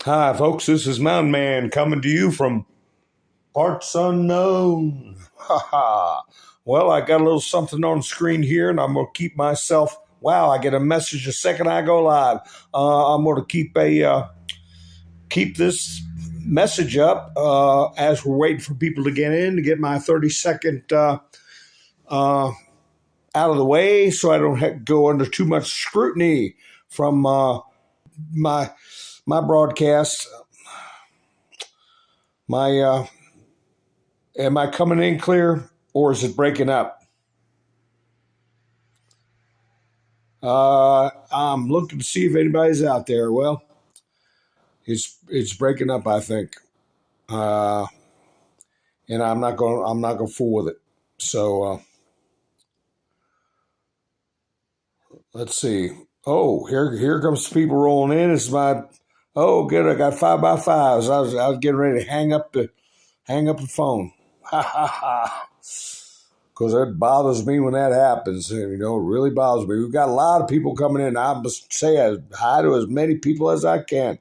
Hi, folks. This is Mountain Man coming to you from parts unknown. Ha ha. Well, I got a little something on the screen here, and I'm going to keep myself. Wow, I get a message the second I go live. I'm going to keep this message up as we're waiting for people to get in to get my 30-second out of the way, so I don't have to go under too much scrutiny from my broadcast. Am I coming in clear, or is it breaking up? I'm looking to see if anybody's out there. Well, it's breaking up, I think, and I'm not going to fool with it. So let's see. Oh, here comes people rolling in. It's my good. I got 5x5s. I was getting ready to hang up the phone. Ha ha ha. Because it bothers me when that happens. It really bothers me. We've got a lot of people coming in. I must say hi to as many people as I can.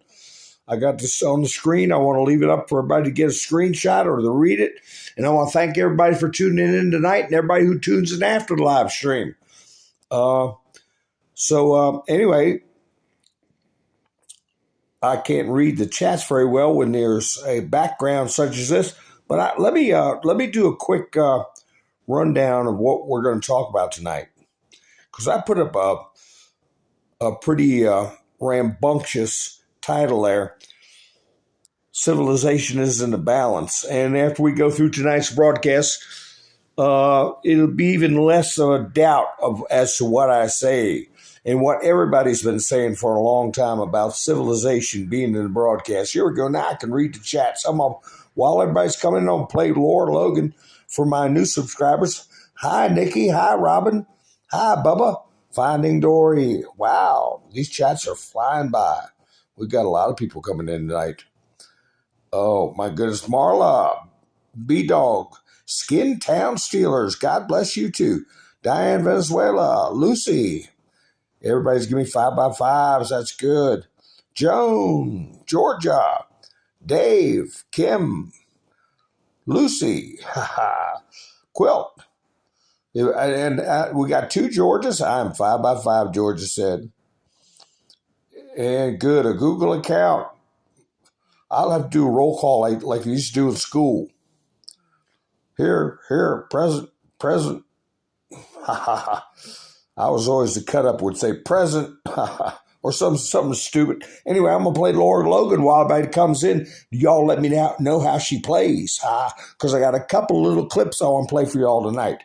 I got this on the screen. I want to leave it up for everybody to get a screenshot or to read it. And I want to thank everybody for tuning in tonight and everybody who tunes in after the live stream. Anyway, I can't read the chats very well when there's a background such as this. But let me do a quick rundown of what we're going to talk about tonight, because I put up a pretty rambunctious title there. Civilization is in the balance, and after we go through tonight's broadcast, it'll be even less of a doubt as to what I say and what everybody's been saying for a long time about civilization being in the broadcast. Here we go. Now I can read the chat. While everybody's coming on, play Laura Logan for my new subscribers. Hi, Nikki. Hi, Robin. Hi, Bubba. Finding Dory. Wow, these chats are flying by. We've got a lot of people coming in tonight. Oh, my goodness. Marla, B-Dog, Skin Town Steelers. God bless you, too. Diane Venezuela, Lucy. Everybody's giving me 5x5s. That's good. Joan, Georgia, Dave, Kim, Lucy, Quilt. And we got 2 Georgias. I'm 5x5, Georgia said. And good, a Google account. I'll have to do a roll call like you used to do in school. Here, present. I was always the cut up would say present or something stupid. Anyway, I'm going to play Laura Logan while everybody comes in. Y'all let me know how she plays, because I got a couple little clips I want to play for y'all tonight.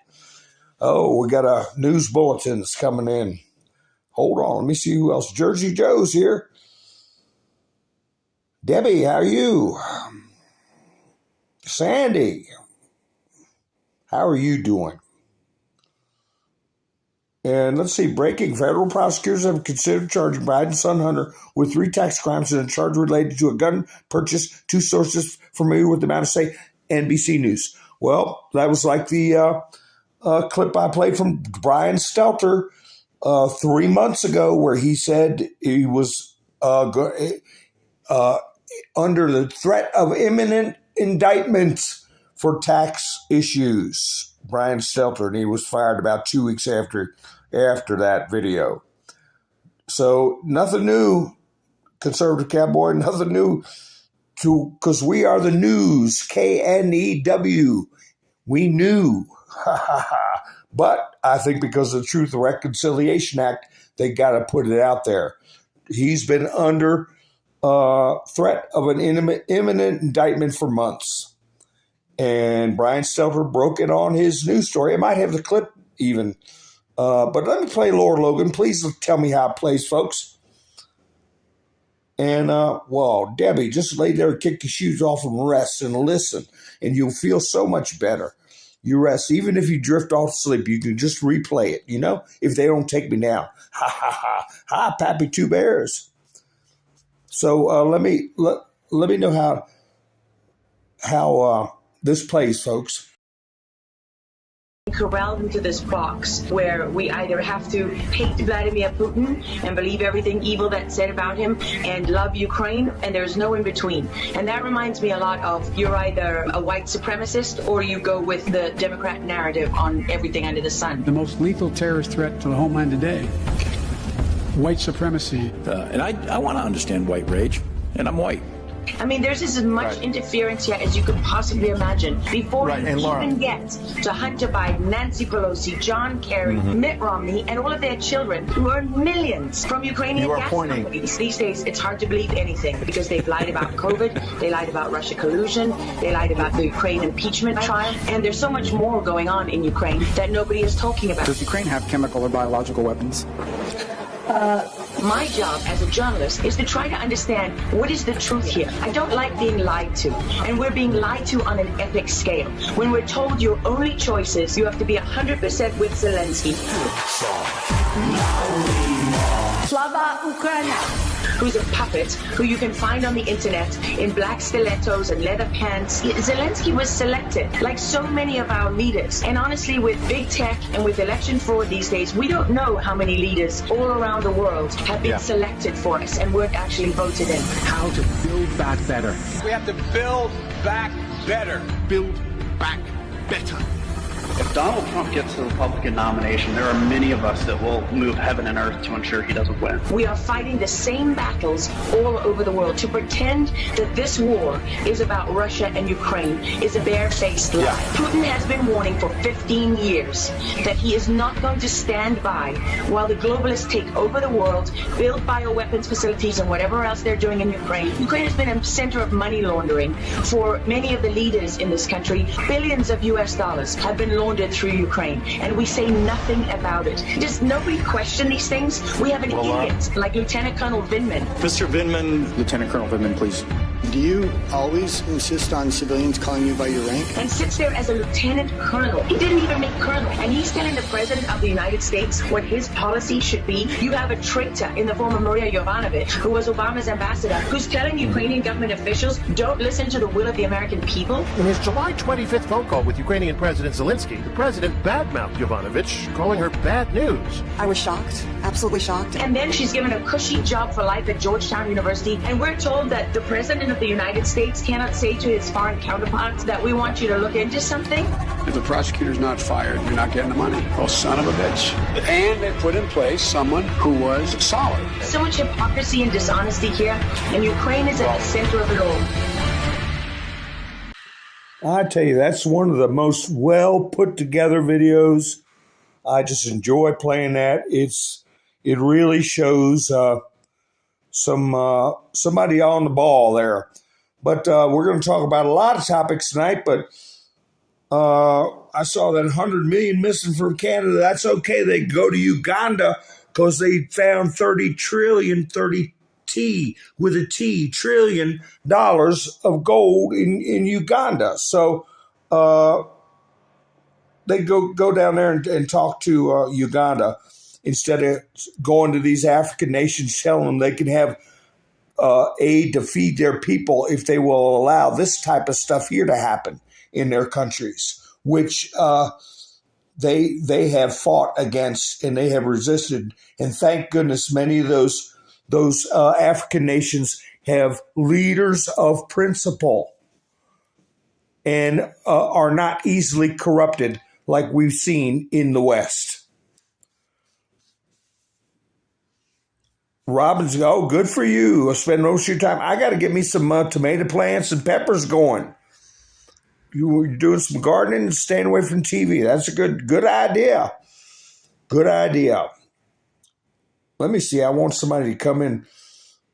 Oh, we got a news bulletins coming in. Hold on, let me see who else. Jersey Joe's here. Debbie, how are you? Sandy, how are you doing? And let's see, breaking. Federal prosecutors have considered charging Biden's son Hunter with 3 tax crimes and a charge related to a gun purchase. 2 sources familiar with the matter say NBC News. Well, that was like the clip I played from Brian Stelter 3 months ago, where he said he was under the threat of imminent indictments for tax issues. Brian Stelter, and he was fired about 2 weeks after that video. So nothing new, conservative cowboy, nothing new, because we are the news, KNEW. We knew. But I think because of the Truth and Reconciliation Act, they got to put it out there. He's been under threat of an imminent indictment for months. And Brian Stelter broke it on his news story. I might have the clip even. But let me play Laura Logan. Please tell me how it plays, folks. And, Debbie, just lay there and kick your shoes off and rest and listen. And you'll feel so much better. You rest. Even if you drift off sleep, you can just replay it, if they don't take me down. Ha, ha, ha. Hi, Pappy Two Bears. So let me know how this plays, folks. corralled into this box where we either have to hate Vladimir Putin and believe everything evil that's said about him and love Ukraine, and there's no in between. And that reminds me a lot of you're either a white supremacist or you go with the Democrat narrative on everything under the sun. The most lethal terrorist threat to the homeland today, white supremacy. And I want to understand white rage, and I'm white. I mean, there's as much interference here as you could possibly imagine. Before you even get to Hunter Biden, Nancy Pelosi, John Kerry, Mitt Romney, and all of their children who earn millions from Ukrainian gas companies. These days, it's hard to believe anything because they've lied about COVID, they lied about Russia collusion, they lied about the Ukraine impeachment trial, and there's so much more going on in Ukraine that nobody is talking about. Does Ukraine have chemical or biological weapons? My job as a journalist is to try to understand what is the truth here. I don't like being lied to, and we're being lied to on an epic scale. When we're told your only choice is you have to be 100% with Zelensky. Slava Ukraina, who's a puppet who you can find on the internet in black stilettos and leather pants. Zelensky was selected, like so many of our leaders. And honestly, with big tech and with election fraud these days, we don't know how many leaders all around the world have been selected for us and weren't actually voted in. How to build back better. We have to build back better. Build back better. If Donald Trump gets the Republican nomination, there are many of us that will move heaven and earth to ensure he doesn't win. We are fighting the same battles all over the world. To pretend that this war is about Russia and Ukraine is a barefaced lie. Putin has been warning for 15 years that he is not going to stand by while the globalists take over the world, build bioweapons facilities and whatever else they're doing in Ukraine. Ukraine has been a center of money laundering for many of the leaders in this country. Billions of US dollars have been laundered through Ukraine, and we say nothing about it. Does nobody question these things? We have an idiot like Lieutenant Colonel Vindman. Mr. Vindman. Lieutenant Colonel Vindman, please. Do you always insist on civilians calling you by your rank? And sits there as a lieutenant colonel. He didn't even make colonel. And he's telling the president of the United States what his policy should be. You have a traitor in the form of Maria Yovanovitch, who was Obama's ambassador, who's telling Ukrainian government officials, don't listen to the will of the American people. In his July 25th phone call with Ukrainian President Zelensky, the president badmouthed Yovanovitch, calling her bad news. I was shocked, absolutely shocked. And then she's given a cushy job for life at Georgetown University, and we're told that the president of the United States cannot say to his foreign counterparts that we want you to look into something. If the prosecutor's not fired, you're not getting the money. Oh, son of a bitch. And they put in place someone who was solid. So much hypocrisy and dishonesty here, and Ukraine is at the center of it all. I tell you, that's one of the most well put together videos. I just enjoy playing that. It really shows somebody on the ball there. But we're going to talk about a lot of topics tonight. But I saw that 100 million missing from Canada. That's okay. They go to Uganda because they found 30 trillion dollars of gold in Uganda. So they go down there and talk to Uganda instead of going to these African nations telling them they can have aid to feed their people if they will allow this type of stuff here to happen in their countries, which they have fought against and they have resisted. And thank goodness many of those African nations have leaders of principle and are not easily corrupted like we've seen in the West. Robin's, good for you. I'll spend most of your time. I got to get me some tomato plants and peppers going. You're doing some gardening and staying away from TV. That's a good idea. Good idea. Let me see. I want somebody to come in.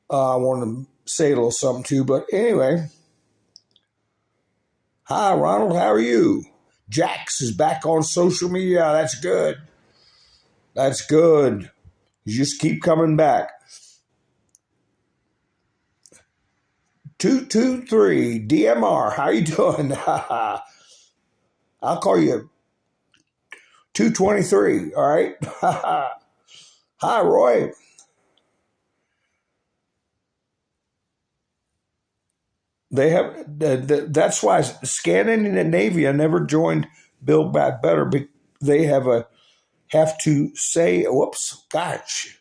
I want to say a little something too. But anyway. Hi, Ronald. How are you? Jax is back on social media. That's good. That's good. You just keep coming back. 223 DMR. How you doing? I'll call you 223. All right. Hi, Roy. They have. That's why Scandinavia never joined Build Back Better they have to say, whoops, gosh,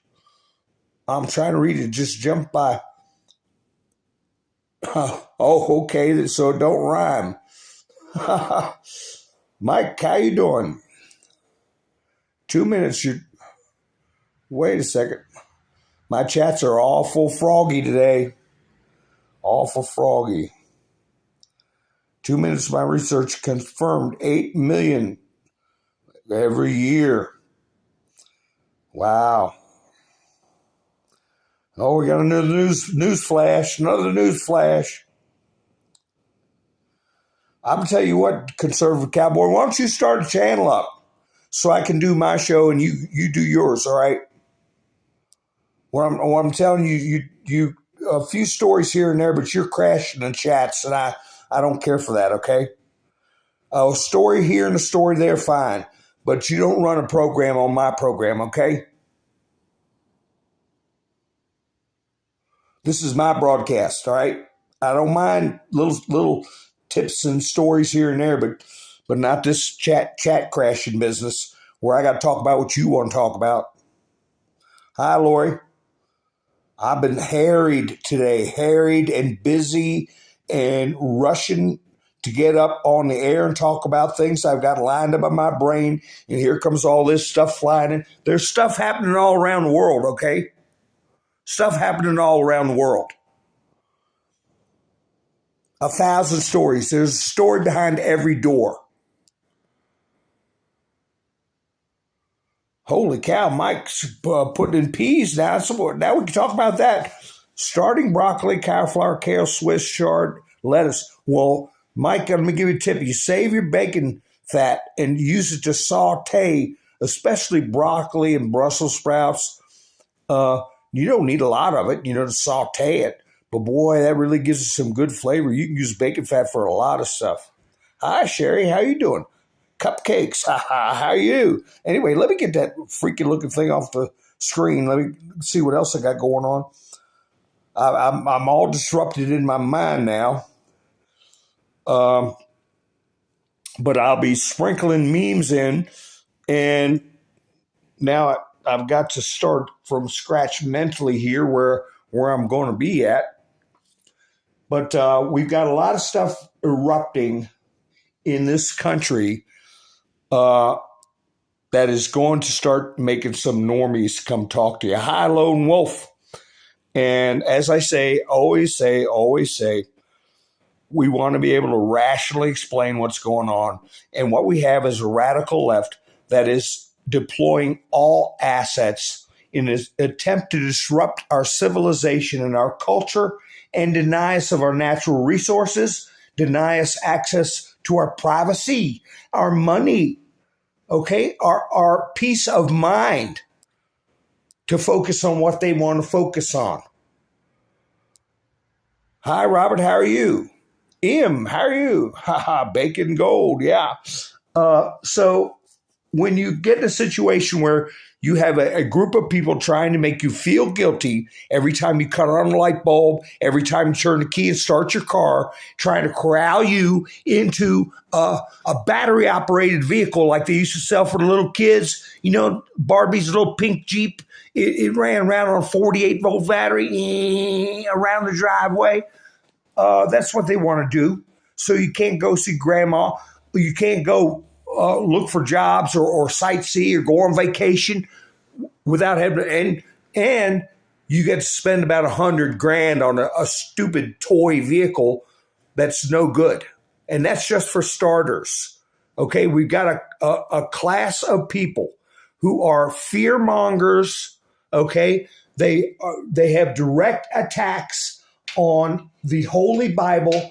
I'm trying to read it, just jump by. Oh, okay, so it don't rhyme. Mike, how you doing? 2 minutes. Wait a second. My chats are awful froggy today. Awful froggy. 2 minutes. My research confirmed 8 million every year. Wow. Oh, we got another news flash. Another news flash. I'm going to tell you what, conservative cowboy, why don't you start a channel up so I can do my show and you do yours, all right? What I'm telling you a few stories here and there, but you're crashing the chats, and I don't care for that, okay? A story here and a story there, fine. But you don't run a program on my program, okay? This is my broadcast, all right? I don't mind little tips and stories here and there, but not this chat crashing business where I got to talk about what you want to talk about. Hi, Lori. I've been harried today, harried and busy and rushing to get up on the air and talk about things I've got lined up in my brain. And here comes all this stuff flying in. There's stuff happening all around the world, okay? Stuff happening all around the world. 1,000 stories. There's a story behind every door. Holy cow, Mike's putting in peas now. So now we can talk about that. Starting broccoli, cauliflower, kale, Swiss chard, lettuce. Well, Mike, let me give you a tip. You save your bacon fat and use it to saute, especially broccoli and Brussels sprouts. You don't need a lot of it, to saute it. But boy, that really gives it some good flavor. You can use bacon fat for a lot of stuff. Hi, Sherry. How you doing? Cupcakes. How are you? Anyway, let me get that freaky looking thing off the screen. Let me see what else I got going on. I'm all disrupted in my mind now. But I'll be sprinkling memes in. And now I've got to start from scratch mentally here where I'm going to be at. But we've got a lot of stuff erupting in this country that is going to start making some normies come talk to you. Hi, Lone Wolf. And as I always say, we want to be able to rationally explain what's going on. And what we have is a radical left that is deploying all assets in an attempt to disrupt our civilization and our culture and deny us of our natural resources, deny us access to our privacy, our money, okay, our peace of mind to focus on what they want to focus on. Hi, Robert, how are you? Im, how are you? Haha, bacon gold, yeah. So when you get in a situation where you have a group of people trying to make you feel guilty every time you cut on a light bulb, every time you turn the key and start your car, trying to corral you into a battery-operated vehicle like they used to sell for the little kids, Barbie's little pink Jeep. It ran around on a 48-volt battery around the driveway. That's what they want to do. So you can't go see grandma. You can't go look for jobs or sightsee or go on vacation without having and you get to spend about $100,000 on a stupid toy vehicle that's no good. And that's just for starters. Okay, we've got a class of people who are fear mongers. Okay, they have direct attacks on the Holy Bible.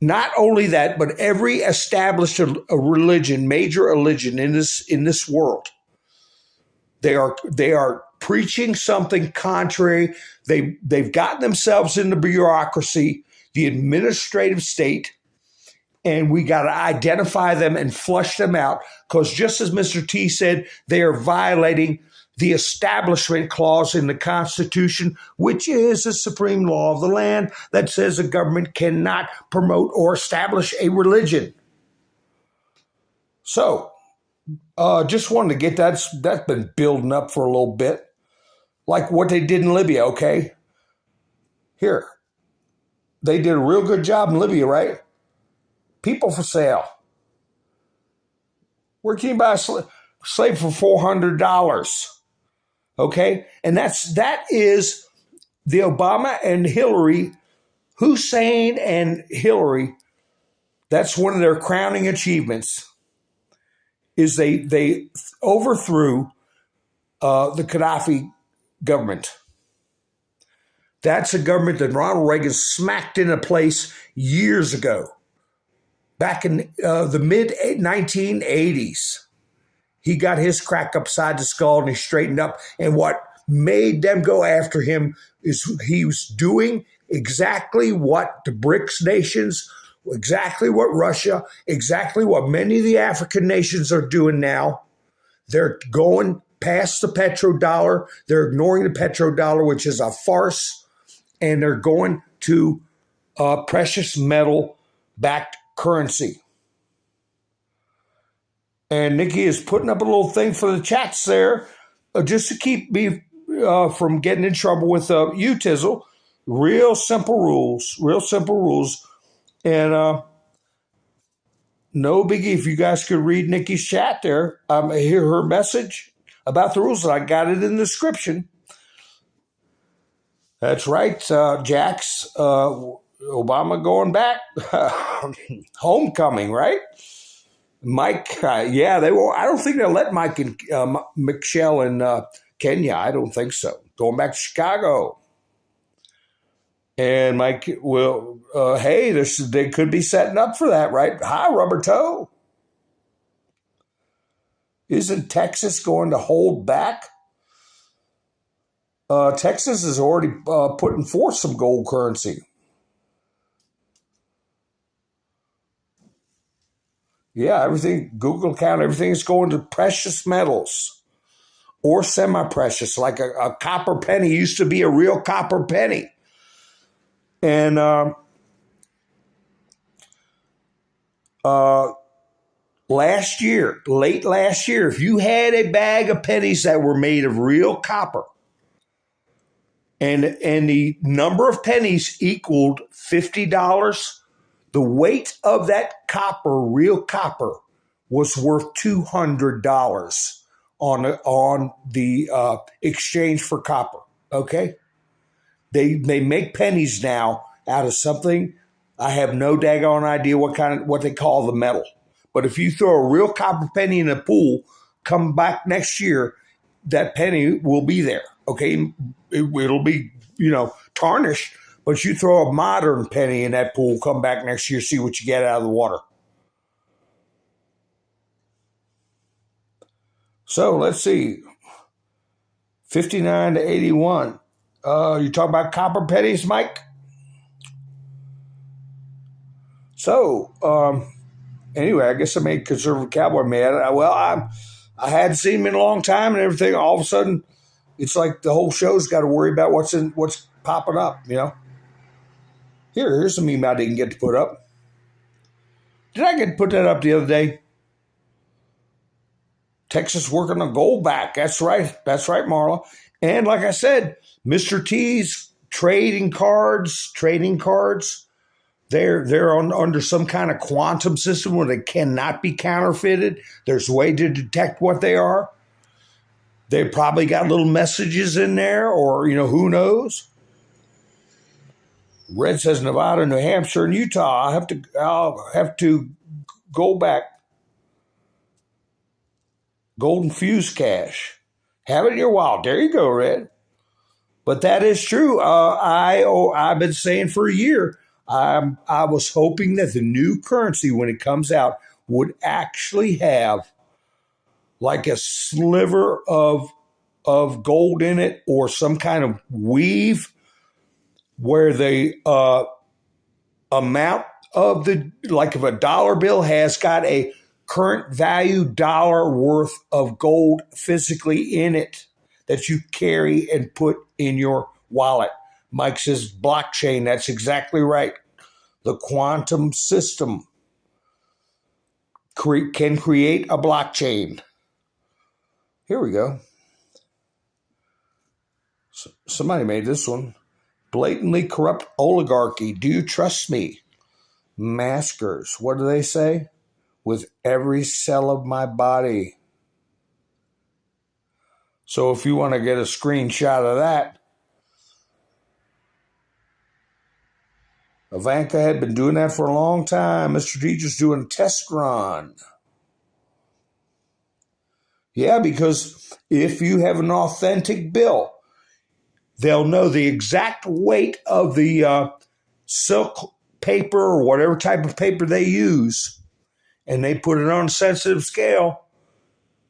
Not only that, but every established religion, major religion in this world, they are preaching something contrary. They've gotten themselves in the bureaucracy, the administrative state, and we got to identify them and flush them out because just as Mr. T said, they are violating the Establishment Clause in the Constitution, which is the supreme law of the land that says a government cannot promote or establish a religion. So Just wanted to get that's been building up for a little bit. Like what they did in Libya, okay? Here. They did a real good job in Libya, right? People for sale. Where can you buy a slave for $400? Okay? And that is the Obama and Hillary, Hussein and Hillary, that's one of their crowning achievements, is they overthrew the Gaddafi government. That's a government that Ronald Reagan smacked into place years ago, back in the mid-1980s. He got his crack upside the skull and he straightened up. And what made them go after him is he was doing exactly what the BRICS nations, exactly what Russia, exactly what many of the African nations are doing now. They're going past the petrodollar. They're ignoring the petrodollar, which is a farce. And they're going to precious metal-backed currency. And Nikki is putting up a little thing for the chats there just to keep me from getting in trouble with you, Tizzle. Real simple rules. And no biggie if you guys could read Nikki's chat there. Hear her message about the rules. I got it in the description. That's right, Jax. Obama going back. Homecoming, right? Mike, yeah, they won't. I don't think they'll let Mike and Michelle in Kenya. I don't think so. Going back to Chicago. And Mike will, hey, they could be setting up for that, right? Hi, Rubber Toe. Isn't Texas going to hold back? Texas is already putting forth some gold currency. Yeah, everything, Google account, everything is going to precious metals or semi-precious, like a copper penny used to be a real copper penny. And late last year, if you had a bag of pennies that were made of real copper, and the number of pennies equaled $50, the weight of that copper, real copper, was worth $200 on the exchange for copper. Okay, they make pennies now out of something. I have no daggone idea what they call the metal. But if you throw a real copper penny in a pool, come back next year, that penny will be there. Okay, it'll be tarnished. But you throw a modern penny in that pool, come back next year, see what you get out of the water. So let's see. 59 to 81. You talking about copper pennies, Mike? So, anyway, I guess I made conservative cowboy mad. I hadn't seen him in a long time and everything. All of a sudden, it's like the whole show's got to worry about what's popping up, Here's a meme I didn't get to put up. Did I get to put that up the other day? Texas working on gold back. That's right, Marla. And like I said, Mr. T's trading cards. They're under some kind of quantum system where they cannot be counterfeited. There's a way to detect what they are. They probably got little messages in there, or who knows. Red says Nevada, New Hampshire, and Utah. I'll have to go back. Golden Fuse Cash. Have it in your wallet. There you go, Red. But that is true. I've been saying for a year, I was hoping that the new currency, when it comes out, would actually have like a sliver of gold in it, or some kind of weave where the amount of like if a dollar bill has got a current value dollar worth of gold physically in it that you carry and put in your wallet. Mike says blockchain. That's exactly right. The quantum system can create a blockchain. Here we go. Somebody made this one. Blatantly corrupt oligarchy. Do you trust me? Maskers. What do they say? With every cell of my body. So if you want to get a screenshot of that, Ivanka had been doing that for a long time. Mr. Teacher's doing a test run. Yeah, because if you have an authentic bill, they'll know the exact weight of the silk paper or whatever type of paper they use, and they put it on a sensitive scale,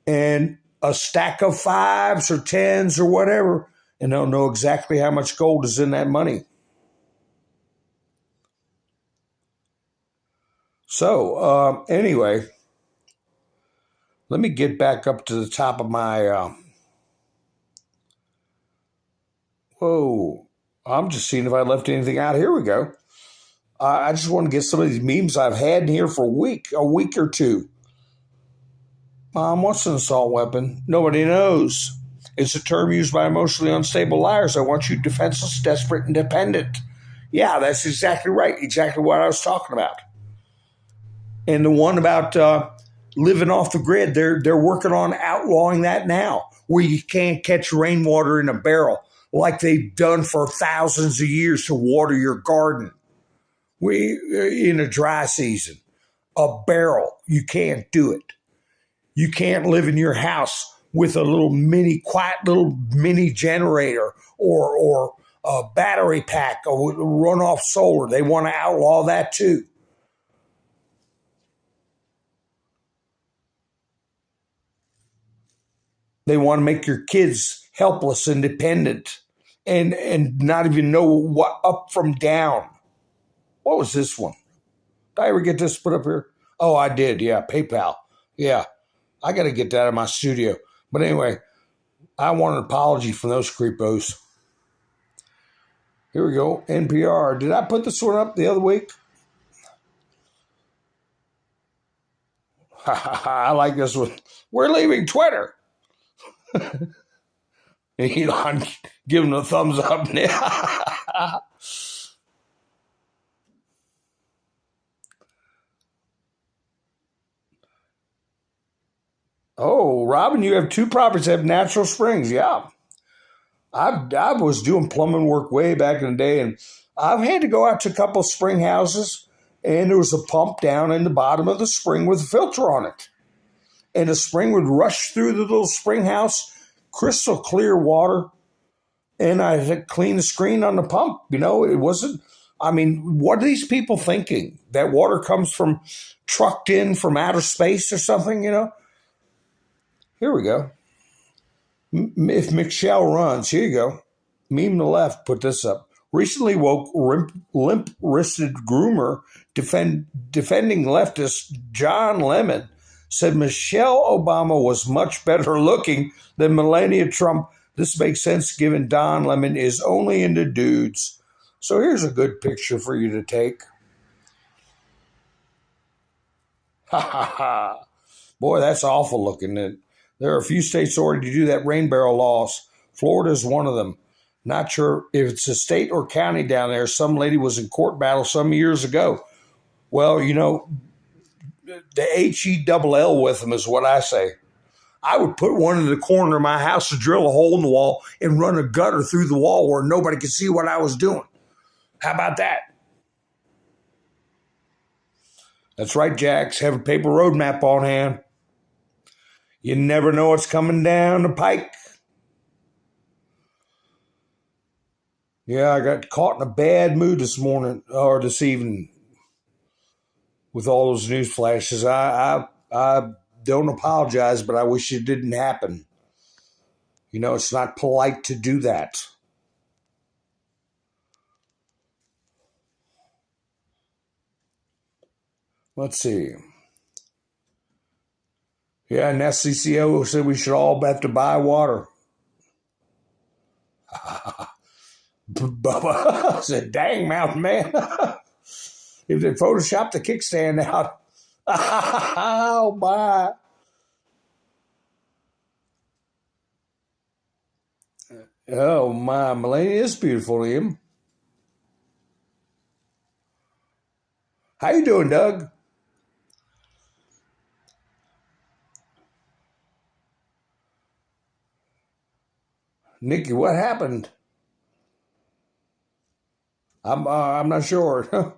and a stack of 5s or 10s or whatever, and they'll know exactly how much gold is in that money. So, anyway, let me get back up to the top of my, whoa, I'm just seeing if I left anything out. Here we go. I just want to get some of these memes I've had in here for a week or two. Mom, what's an assault weapon? Nobody knows. It's a term used by emotionally unstable liars. I want you defenseless, desperate, and dependent. Yeah, that's exactly right. Exactly what I was talking about. And the one about living off the grid, they're working on outlawing that now, where you can't catch rainwater in a barrel like they've done for thousands of years to water your garden. In a dry season, a barrel, you can't do it. You can't live in your house with a quiet little mini generator or a battery pack or run off solar. They want to outlaw that too. They want to make your kids helpless and dependent and not even know what up from down. What was this one? Did I ever get this put up here? Oh, I did. Yeah, PayPal. Yeah, I got to get that in my studio. But anyway, I want an apology from those creepos. Here we go. NPR. Did I put this one up the other week? I like this one. We're leaving Twitter. Elon giving a thumbs up now. Oh, Robin, you have 2 properties that have natural springs. Yeah. I was doing plumbing work way back in the day, and I've had to go out to a couple of spring houses, and there was a pump down in the bottom of the spring with a filter on it. And the spring would rush through the little spring house, crystal clear water, and I had to clean the screen on the pump. You know, it wasn't, I mean, what are these people thinking? That water comes from trucked in from outer space or something, you know? Here we go. If Michelle runs, here you go. Meme to the left, put this up. Recently woke limp-wristed groomer defending leftist John Lemon said Michelle Obama was much better looking than Melania Trump. This makes sense given Don Lemon is only into dudes. So here's a good picture for you to take. Ha ha ha. Boy, that's awful looking. There are a few states already do that rain barrel laws. Florida is one of them. Not sure if it's a state or county down there. Some lady was in court battle some years ago. Well, you know, the HELL with them is what I say. I would put one in the corner of my house to drill a hole in the wall and run a gutter through the wall where nobody could see what I was doing. How about that? That's right, Jax. Have a paper roadmap on hand. You never know what's coming down the pike. Yeah, I got caught in a bad mood this morning or this evening with all those news flashes. I don't apologize, but I wish it didn't happen. You know, it's not polite to do that. Let's see. Yeah, and SCCO said we should all have to buy water. Bubba said, dang, Mountain Man. If they Photoshop the kickstand out. Oh, my. Oh, my. Melania is beautiful, Liam. How you doing, Doug? Nikki, what happened? I'm not sure.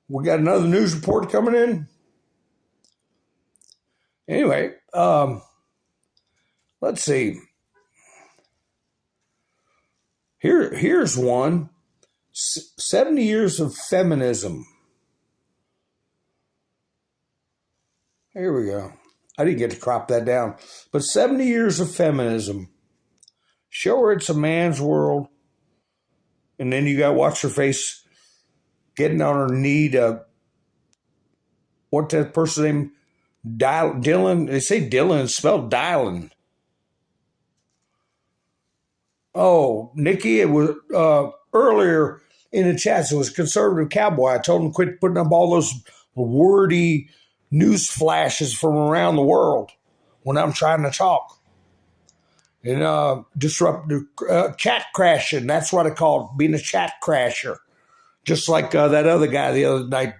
We got another news report coming in. Anyway, let's see. Here's one. 70 years of feminism. Here we go. I didn't get to crop that down. But 70 years of feminism. Show her it's a man's world. And then you got what's her face getting on her knee to, what's that person's name? Dylan. They say Dylan. It's spelled Dylan. Oh, Nikki, it was earlier in the chats. It was Conservative Cowboy. I told him to quit putting up all those wordy news flashes from around the world when I'm trying to talk. And disrupt the chat crashing. That's what I call it, being a chat crasher. Just like that other guy the other night,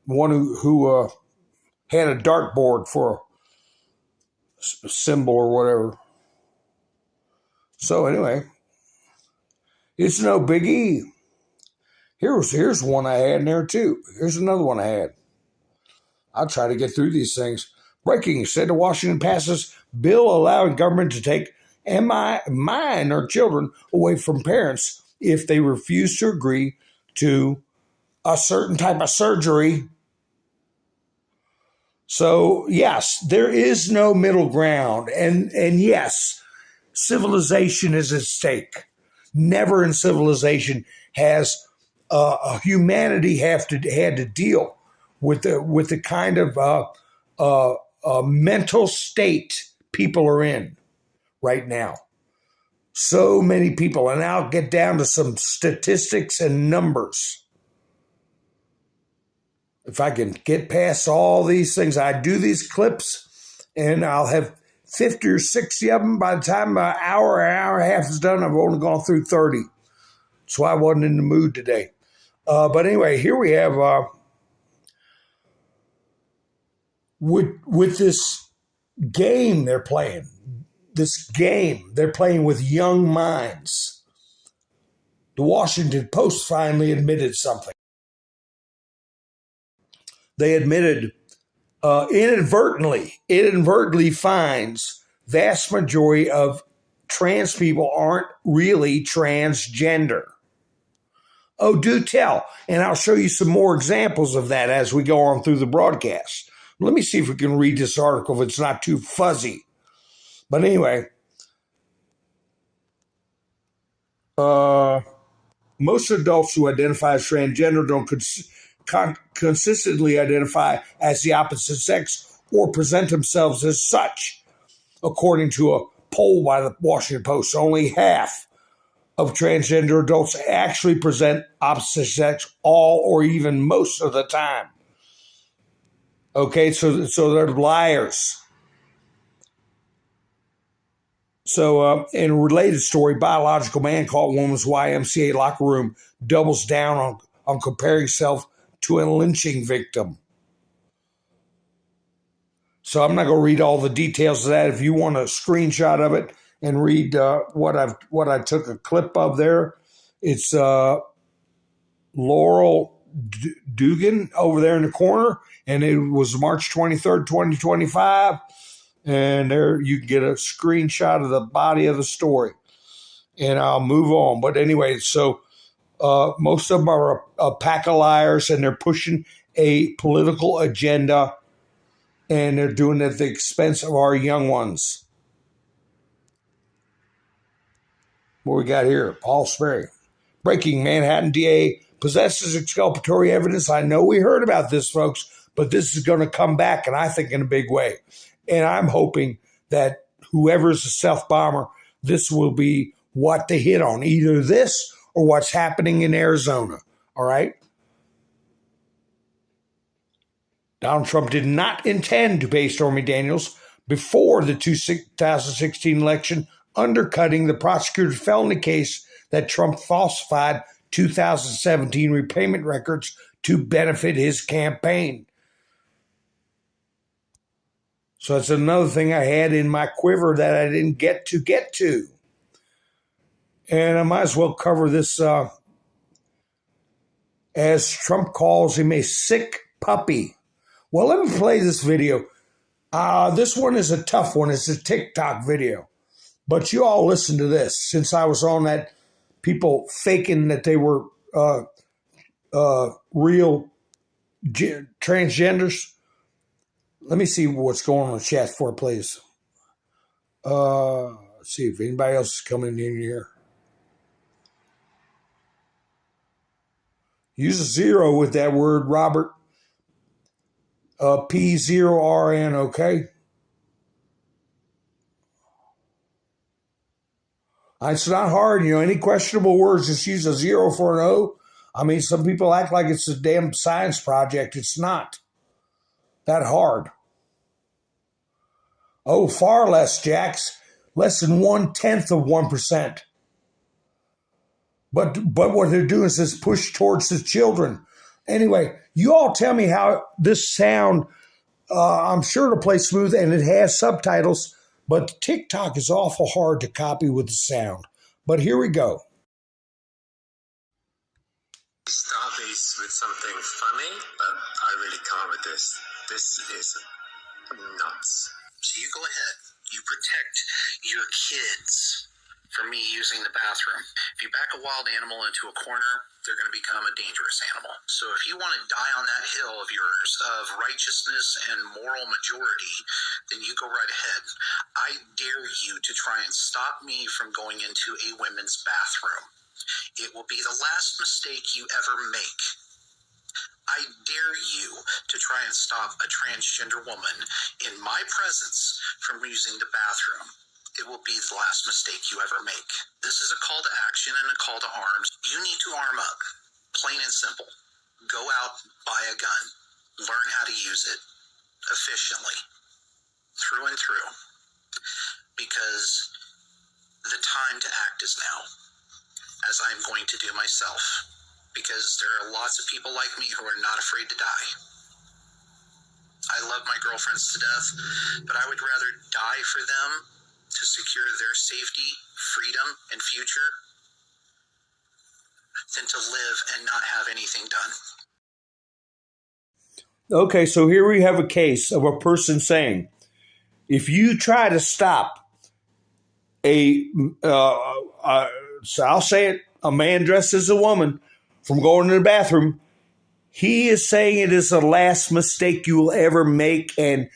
one who had a dartboard for a symbol or whatever. So anyway, it's no biggie. Here's one I had in there too. Here's another one I had. I'll try to get through these things. Breaking, state of Washington passes bill allowing government to take minor children away from parents if they refuse to agree to a certain type of surgery. So yes, there is no middle ground, and yes, civilization is at stake. Never in civilization has humanity had to deal with the kind of mental state people are in right now. So many people, and I'll get down to some statistics and numbers. If I can get past all these things, I do these clips, and I'll have 50 or 60 of them. By the time an hour and a half is done, I've only gone through 30. That's why I wasn't in the mood today. But anyway, here we have, with this game they're playing, they're playing with young minds. The Washington Post finally admitted something. They admitted inadvertently finds vast majority of trans people aren't really transgender. Oh, do tell. And I'll show you some more examples of that as we go on through the broadcast. Let me see if we can read this article if it's not too fuzzy. But anyway, most adults who identify as transgender don't consistently identify as the opposite sex or present themselves as such. According to a poll by the Washington Post, only half of transgender adults actually present opposite sex all or even most of the time. Okay, so they're liars. So in a related story, biological man caught woman's YMCA locker room doubles down on comparing self to a lynching victim. So I'm not going to read all the details of that. If you want a screenshot of it and read what I took a clip of there, it's Laurel Dugan over there in the corner, and it was March 23rd, 2025. And there you can get a screenshot of the body of the story. And I'll move on. But anyway, so most of them are a pack of liars, and they're pushing a political agenda, and they're doing it at the expense of our young ones. What we got here? Paul Sperry. Breaking, Manhattan DA possesses exculpatory evidence. I know we heard about this, folks, but this is going to come back, and I think in a big way. And I'm hoping that whoever's a self-bomber, this will be what they hit on, either this or what's happening in Arizona. All right? Donald Trump did not intend to pay Stormy Daniels, before the 2016 election, undercutting the prosecutor's felony case that Trump falsified 2017 repayment records to benefit his campaign. So that's another thing I had in my quiver that I didn't get to. And I might as well cover this as Trump calls him a sick puppy. Well, let me play this video. This one is a tough one. It's a TikTok video. But you all listen to this, since I was on that, people faking that they were real transgenders. Let me see what's going on in the chat for it, please. Let's see if anybody else is coming in here. Use a 0 with that word, Robert. P0RN, okay? It's not hard, any questionable words, just use a 0 for an O. I mean, some people act like it's a damn science project. It's not that hard. Oh, far less, Jax. Less than 1/10 of 1%. But what they're doing is this push towards the children. Anyway, you all tell me how this sound, I'm sure it'll play smooth and it has subtitles, but TikTok is awful hard to copy with the sound. But here we go. Start these with something funny, but I really can't with this. This is nuts. So you go ahead. You protect your kids from me using the bathroom. If you back a wild animal into a corner, they're going to become a dangerous animal. So if you want to die on that hill of yours of righteousness and moral majority, then you go right ahead. I dare you to try and stop me from going into a women's bathroom. It will be the last mistake you ever make. I dare you to try and stop a transgender woman in my presence from using the bathroom. It will be the last mistake you ever make. This is a call to action and a call to arms. You need to arm up, plain and simple. Go out, buy a gun, learn how to use it efficiently, through and through, because the time to act is now, as I'm going to do myself, because there are lots of people like me who are not afraid to die. I love my girlfriends to death, but I would rather die for them to secure their safety, freedom, and future than to live and not have anything done. Okay, so here we have a case of a person saying, if you try to stop so I'll say it, a man dressed as a woman from going to the bathroom, he is saying it is the last mistake you will ever make and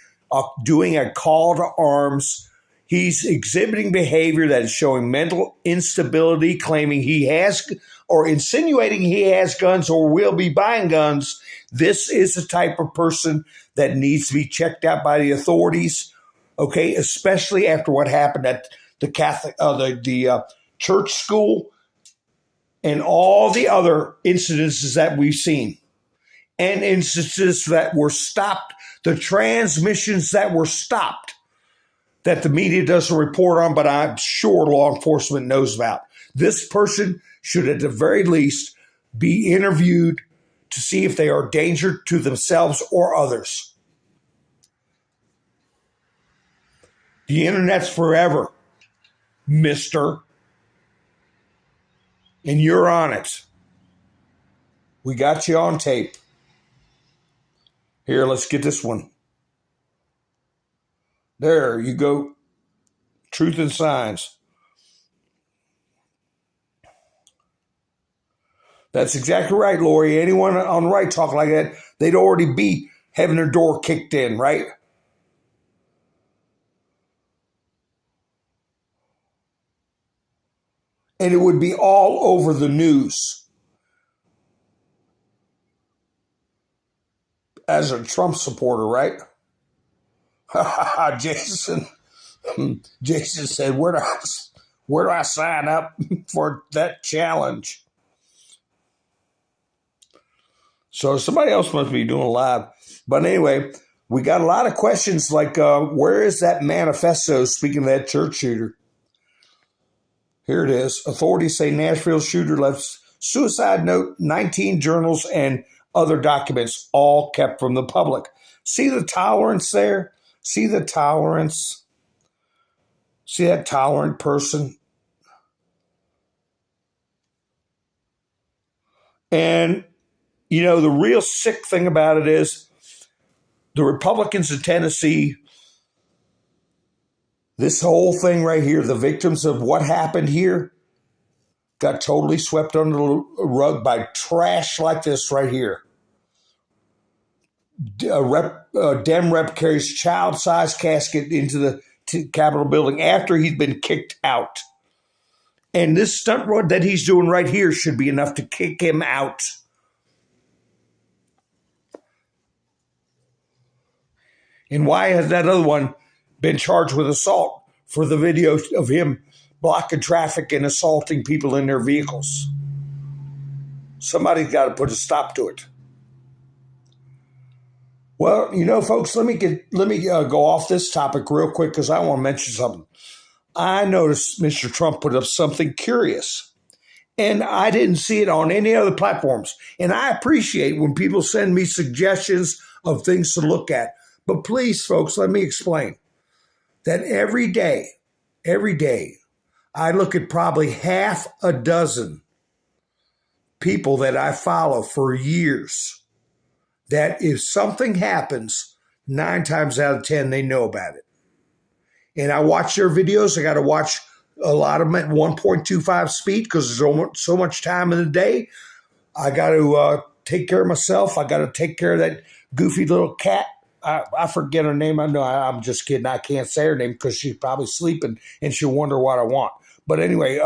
doing a call to arms. He's exhibiting behavior that is showing mental instability, claiming he has or insinuating he has guns or will be buying guns. This is the type of person that needs to be checked out by the authorities, okay, especially after what happened at the Catholic, the church school and all the other incidences that we've seen and instances that were stopped, the transmissions that were stopped that the media doesn't report on, but I'm sure law enforcement knows about. This person should at the very least be interviewed to see if they are a danger to themselves or others. The internet's forever, mister. And you're on it. We got you on tape. Here, let's get this one. There you go. Truth and Signs. That's exactly right, Lori. Anyone on the right talk like that, they'd already be having their door kicked in, right? And it would be all over the news. As a Trump supporter, right? Jason said, where do I sign up for that challenge? So somebody else must be doing live. But anyway, We got a lot of questions like, where is that manifesto, speaking of that church shooter? Here it is. Authorities say Nashville shooter left suicide note, 19 journals, and other documents, all kept from the public. See the tolerance there? See the tolerance? See that tolerant person? And, you know, the real sick thing about it is the Republicans in Tennessee, this whole thing right here, the victims of what happened here, got totally swept under the rug by trash like this right here. A Dem rep carries child-sized casket into the Capitol building after he'd been kicked out. And this stunt road that he's doing right here should be enough to kick him out. And why has that other one been charged with assault for the video of him blocking traffic and assaulting people in their vehicles? Somebody's got to put a stop to it. Well, you know, folks, let me go off this topic real quick because I want to mention something. I noticed Mr. Trump put up something curious, and I didn't see it on any other platforms. And I appreciate when people send me suggestions of things to look at. But please, folks, let me explain that every day, I look at probably half a dozen people that I follow for years that if something happens, 9 times out of 10, they know about it. And I watch their videos. I got to watch a lot of them at 1.25 speed because there's so much time in the day. I got to take care of myself. I got to take care of that goofy little cat. I forget her name. I know I'm just kidding. I can't say her name because she's probably sleeping and she'll wonder what I want. But anyway,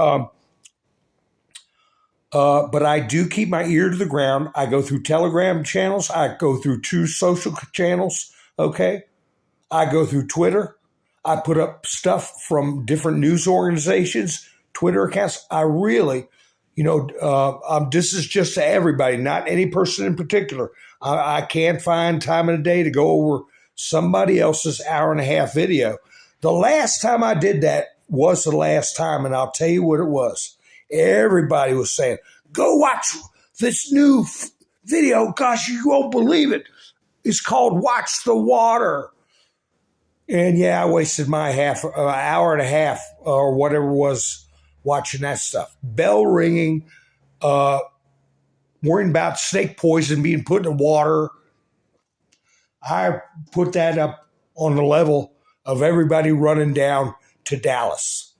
but I do keep my ear to the ground. I go through Telegram channels. I go through True Social channels. Okay. I go through Twitter. I put up stuff from different news organizations, Twitter accounts. I really, this is just to everybody, not any person in particular. I can't find time in the day to go over somebody else's hour-and-a-half video. The last time I did that was the last time, and I'll tell you what it was. Everybody was saying, go watch this new video. Gosh, you won't believe it. It's called Watch the Water. And yeah, I wasted my hour and a half or whatever it was watching that stuff. Bell ringing, worrying about snake poison being put in the water. I put that up on the level of everybody running down to Dallas.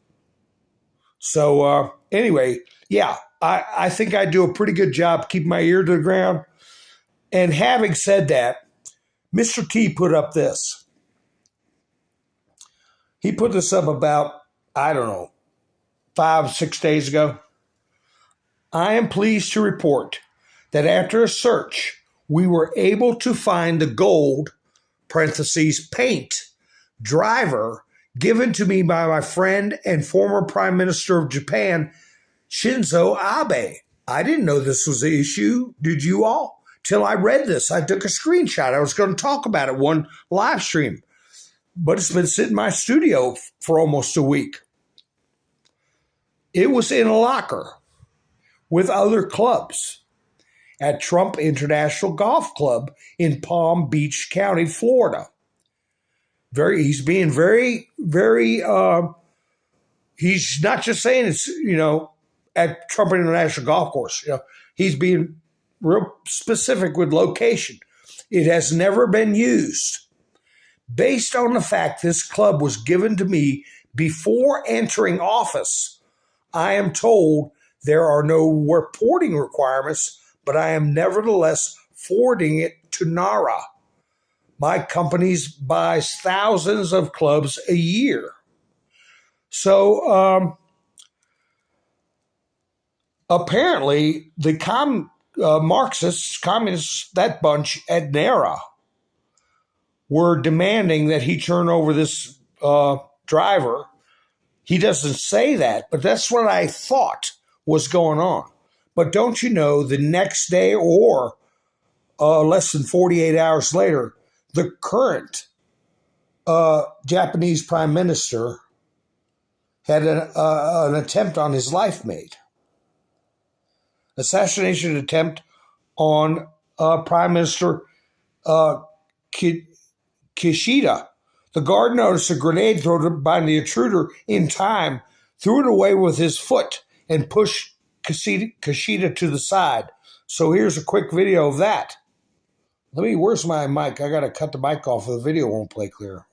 So anyway, yeah, I think I do a pretty good job keeping my ear to the ground. And having said that, Mr. T put up this. He put this up about, 5-6 days ago. I am pleased to report that after a search, we were able to find the gold, paint, driver given to me by my friend and former Prime Minister of Japan, Shinzo Abe. I didn't know this was an issue, did you all? Till I read this. I took a screenshot. I was going to talk about it one live stream. But it's been sitting in my studio for almost a week. It was in a locker with other clubs at Trump International Golf Club in Palm Beach County, Florida. He's being very, very, he's not just saying it's, at Trump International Golf Course. He's being real specific with location. It has never been used. Based on the fact this club was given to me before entering office, I am told there are no reporting requirements, but I am nevertheless forwarding it to NARA. My company buys thousands of clubs a year. So apparently the Marxists, communists, that bunch at NARA, were demanding that he turn over this driver. He doesn't say that, but that's what I thought was going on. But don't you know, the next day or less than 48 hours later, the current Japanese prime minister had an attempt on his life made. Assassination attempt on Prime Minister Kishida. The guard noticed a grenade thrown by the intruder in time, threw it away with his foot, and pushed Kishida to the side. So here's a quick video of that. Where's my mic? I got to cut the mic off or the video won't play clear.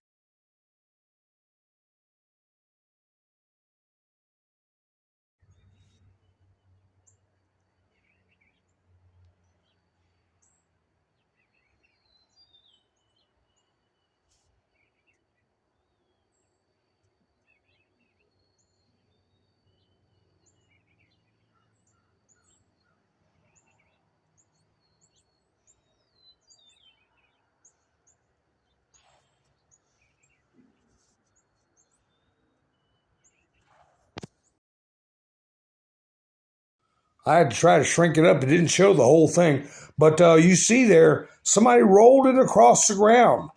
I had to try to shrink it up. It didn't show the whole thing. But you see there, somebody rolled it across the ground.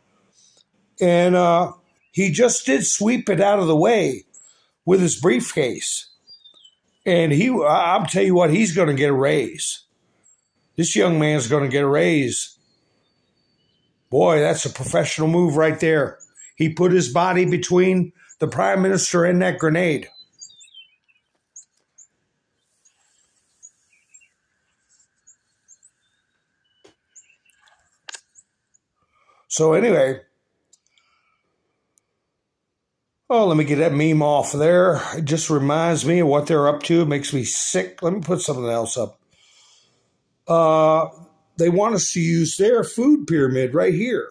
And he just did sweep it out of the way with his briefcase. And I'll tell you what, he's going to get a raise. This young man's going to get a raise. Boy, that's a professional move right there. He put his body between the prime minister and that grenade. So anyway, let me get that meme off there. It just reminds me of what they're up to. It makes me sick. Let me put something else up. They want us to use their food pyramid right here.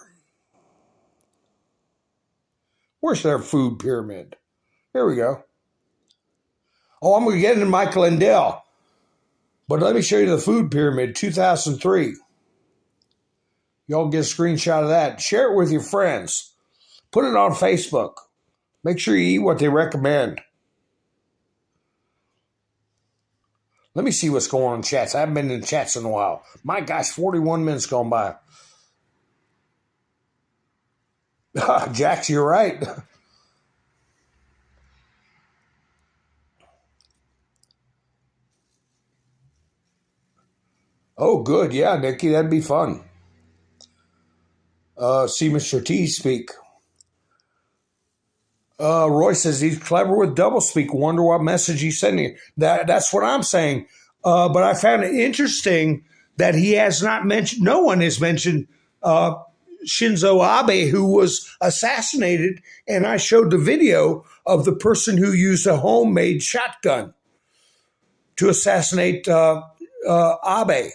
Where's their food pyramid? There we go. Oh, I'm going to get into Michael Lindell. But let me show you the food pyramid, 2003. Y'all get a screenshot of that. Share it with your friends. Put it on Facebook. Make sure you eat what they recommend. Let me see what's going on in chats. I haven't been in chats in a while. My gosh, 41 minutes gone by. Jax, you're right. Oh, good. Yeah, Nikki, that'd be fun. See Mr. T speak. Roy says he's clever with doublespeak. Wonder what message he's sending. That's what I'm saying. But I found it interesting that he has not mentioned, no one has mentioned Shinzo Abe, who was assassinated. And I showed the video of the person who used a homemade shotgun to assassinate Abe.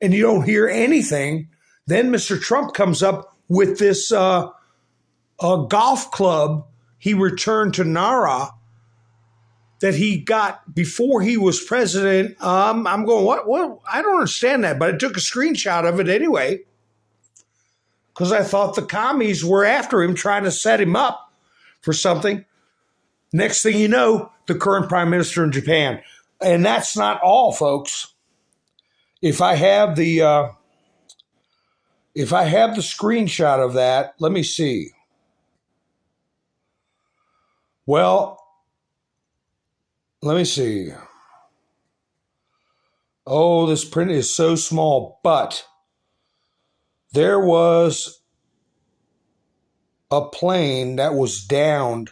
And you don't hear anything. Then Mr. Trump comes up with this golf club he returned to Nara that he got before he was president. I'm going, what? I don't understand that, but I took a screenshot of it anyway because I thought the commies were after him, trying to set him up for something. Next thing you know, the current prime minister in Japan. And that's not all, folks. If I have the screenshot of that, let me see. Well, let me see. Oh, this print is so small, but there was a plane that was downed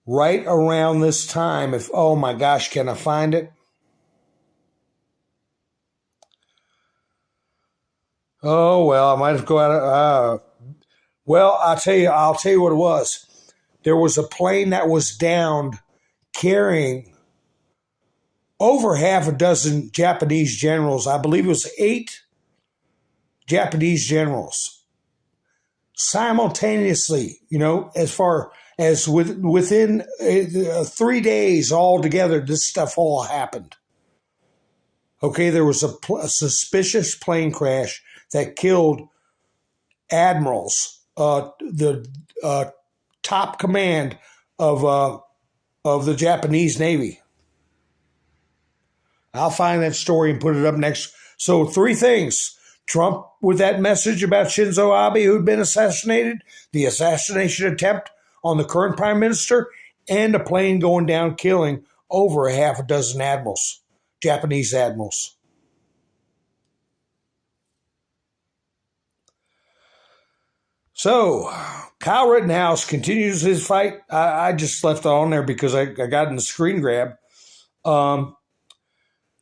right around this time. Oh my gosh, can I find it? Oh, well, I might have to go out of... well, I'll tell you what it was. There was a plane that was downed carrying over half a dozen Japanese generals. I believe it was 8 Japanese generals simultaneously, as far as within 3 days altogether, this stuff all happened. Okay, there was a suspicious plane crash that killed admirals, the top command of the Japanese Navy. I'll find that story and put it up next. So 3 things. Trump with that message about Shinzo Abe, who'd been assassinated, the assassination attempt on the current prime minister, and a plane going down killing over a half a dozen admirals, Japanese admirals. So, Kyle Rittenhouse continues his fight. I just left it on there because I got in the screen grab.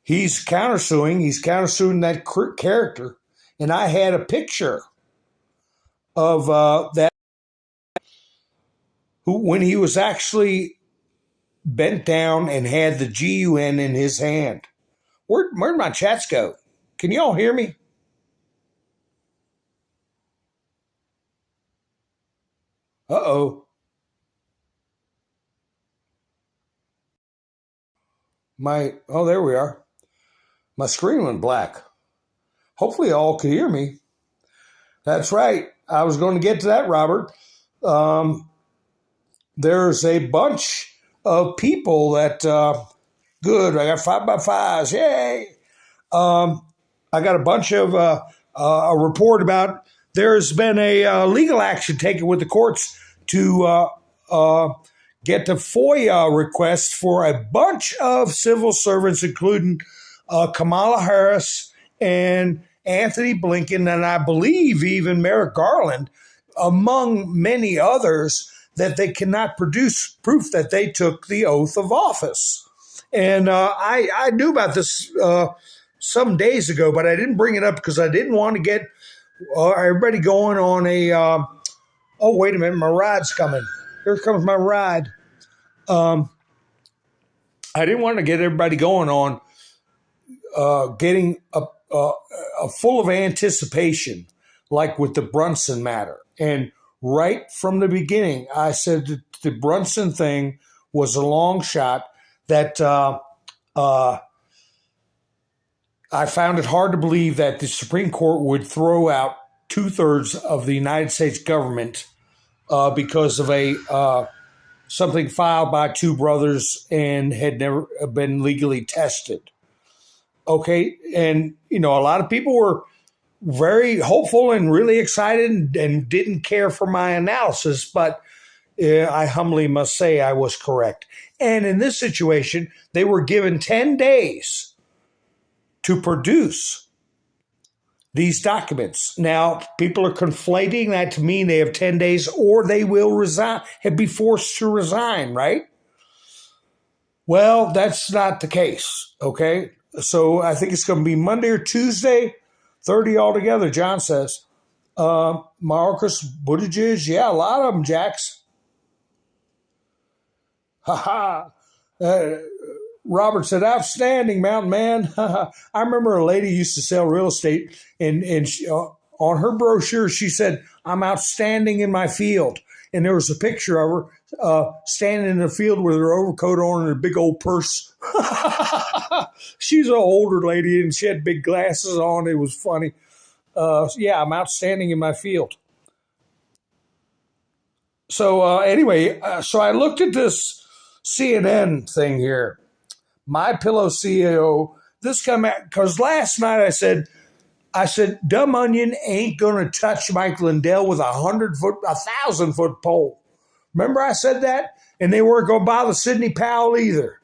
He's countersuing. He's countersuing that character. And I had a picture of that who, when he was actually bent down and had the GUN in his hand. Where'd my chats go? Can you all hear me? Uh-oh. There we are. My screen went black. Hopefully all could hear me. That's right. I was going to get to that, Robert. There's a bunch of people that, good, I got 5x5s, yay. I got a bunch of, a report about there's been a legal action taken with the courts to get the FOIA requests for a bunch of civil servants, including Kamala Harris and Anthony Blinken, and I believe even Merrick Garland, among many others, that they cannot produce proof that they took the oath of office. And I knew about this some days ago, but I didn't bring it up because I didn't want to get everybody going on a, oh, wait a minute, my ride's coming. Here comes my ride. I didn't want to get everybody going on getting a full of anticipation, like with the Brunson matter. And right from the beginning, I said that the Brunson thing was a long shot, that I found it hard to believe that the Supreme Court would throw out 2/3 of the United States government because of something filed by two brothers and had never been legally tested. Okay, and a lot of people were very hopeful and really excited and didn't care for my analysis, but I humbly must say I was correct. And in this situation, they were given 10 days to produce these documents. Now, people are conflating that to mean they have 10 days or they will resign, be forced to resign, right? Well, that's not the case, okay? So I think it's going to be Monday or Tuesday, 30 altogether, John says. Marcus Buttigieg, yeah, a lot of them, Jax. Ha ha. Robert said, outstanding, Mountain Man. I remember a lady used to sell real estate, and she, on her brochure, she said, I'm outstanding in my field. And there was a picture of her standing in the field with her overcoat on and a big old purse. She's an older lady, and she had big glasses on. It was funny. Yeah, I'm outstanding in my field. So anyway, so I looked at this CNN thing here. My Pillow CEO, this come out, because last night I said, Dumb Onion ain't going to touch Mike Lindell with 1,000-foot pole. Remember I said that? And they weren't going to bother Sidney Powell either.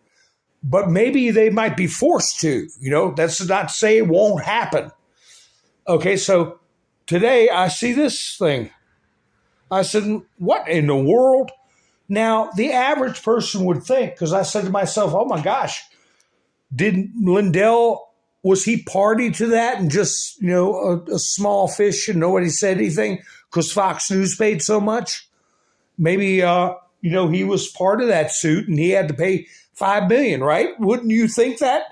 But maybe they might be forced to. That's not to say it won't happen. Okay, so today I see this thing. I said, what in the world? Now, the average person would think, because I said to myself, oh my gosh, did Lindell, was he party to that and just, a small fish and nobody said anything because Fox News paid so much? Maybe, he was part of that suit and he had to pay $5 million, right? Wouldn't you think that?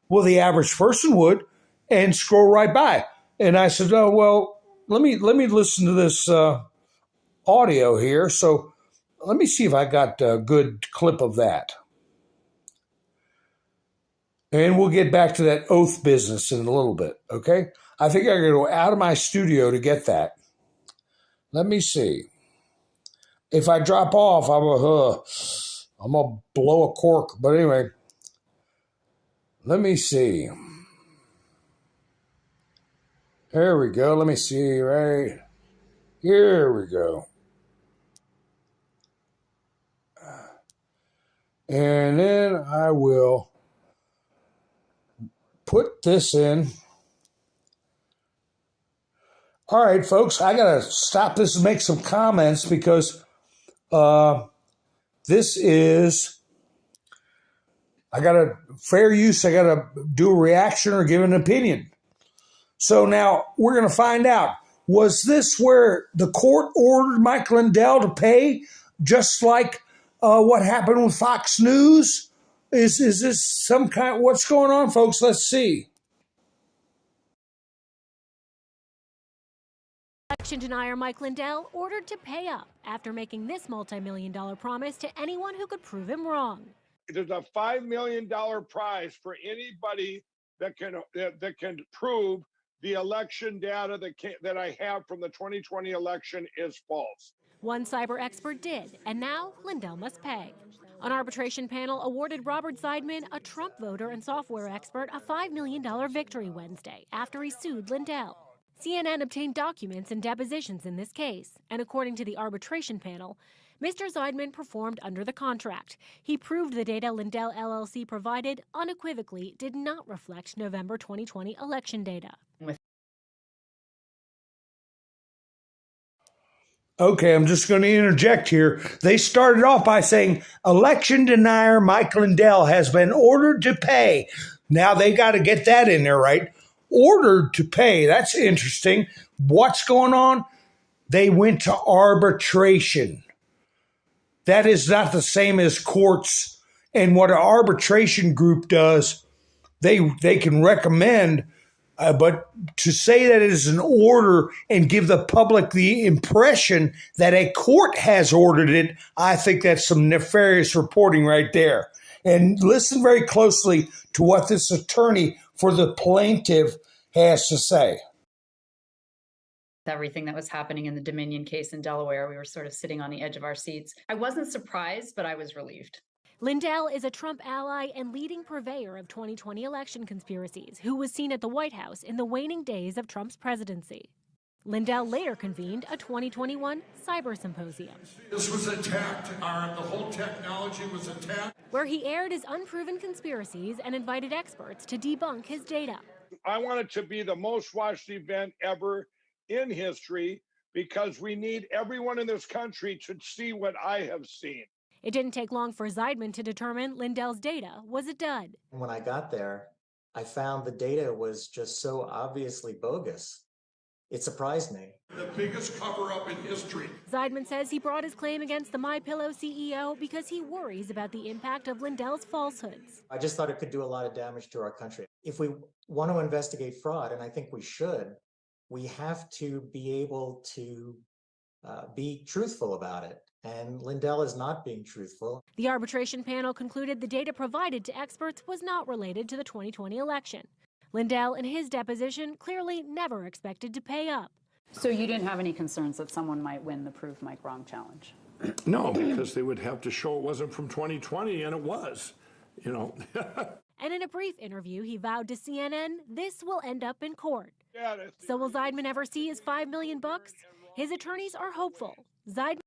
Well, the average person would, and scroll right by. And I said, oh, well, let me listen to this audio here. So let me see if I got a good clip of that. And we'll get back to that oath business in a little bit, okay? I think I'm going to go out of my studio to get that. Let me see. If I drop off, I'm going to blow a cork. But anyway, let me see. There we go. Let me see. Right here we go. And then I will put this in. All right, folks, I got to stop this and make some comments because this is, I got to, fair use, I got to do a reaction or give an opinion. So now we're going to find out, was this where the court ordered Mike Lindell to pay just like what happened with Fox News? Is this some kind, what's going on, folks? Let's see. Election denier Mike Lindell ordered to pay up after making this multi-million-dollar promise to anyone who could prove him wrong. There's a $5 million prize for anybody that can prove the election data that I have from the 2020 election is false. One cyber expert did, and now Lindell must pay. An arbitration panel awarded Robert Zeidman, a Trump voter and software expert, a $5 million victory Wednesday after he sued Lindell. CNN obtained documents and depositions in this case, and according to the arbitration panel, Mr. Zeidman performed under the contract. He proved the data Lindell LLC provided unequivocally did not reflect November 2020 election data. Okay, I'm just going to interject here. They started off by saying election denier Mike Lindell has been ordered to pay. Now they got to get that in there, right? Ordered to pay. That's interesting. What's going on? They went to arbitration. That is not the same as courts. And what an arbitration group does, they can recommend, but to say that it is an order and give the public the impression that a court has ordered it, I think that's some nefarious reporting right there. And listen very closely to what this attorney for the plaintiff has to say. Everything that was happening in the Dominion case in Delaware, we were sort of sitting on the edge of our seats. I wasn't surprised, but I was relieved. Lindell is a Trump ally and leading purveyor of 2020 election conspiracies, who was seen at the White House in the waning days of Trump's presidency. Lindell later convened a 2021 cyber symposium. This was attacked. The whole technology was attacked. Where he aired his unproven conspiracies and invited experts to debunk his data. I want it to be the most watched event ever in history because we need everyone in this country to see what I have seen. It didn't take long for Zeidman to determine Lindell's data was a dud. When I got there, I found the data was just so obviously bogus. It surprised me. The biggest cover-up in history. Zeidman says he brought his claim against the MyPillow CEO because he worries about the impact of Lindell's falsehoods. I just thought it could do a lot of damage to our country. If we want to investigate fraud, and I think we should, we have to be able to be truthful about it. And Lindell is not being truthful. The arbitration panel concluded the data provided to experts was not related to the 2020 election. Lindell, in his deposition, clearly never expected to pay up. So you didn't have any concerns that someone might win the Prove Mike Wrong challenge? No, because they would have to show it wasn't from 2020, and it was, And in a brief interview, he vowed to CNN this will end up in court. So will Zeidman ever see his $5 million bucks? His attorneys are hopeful. Zeidman.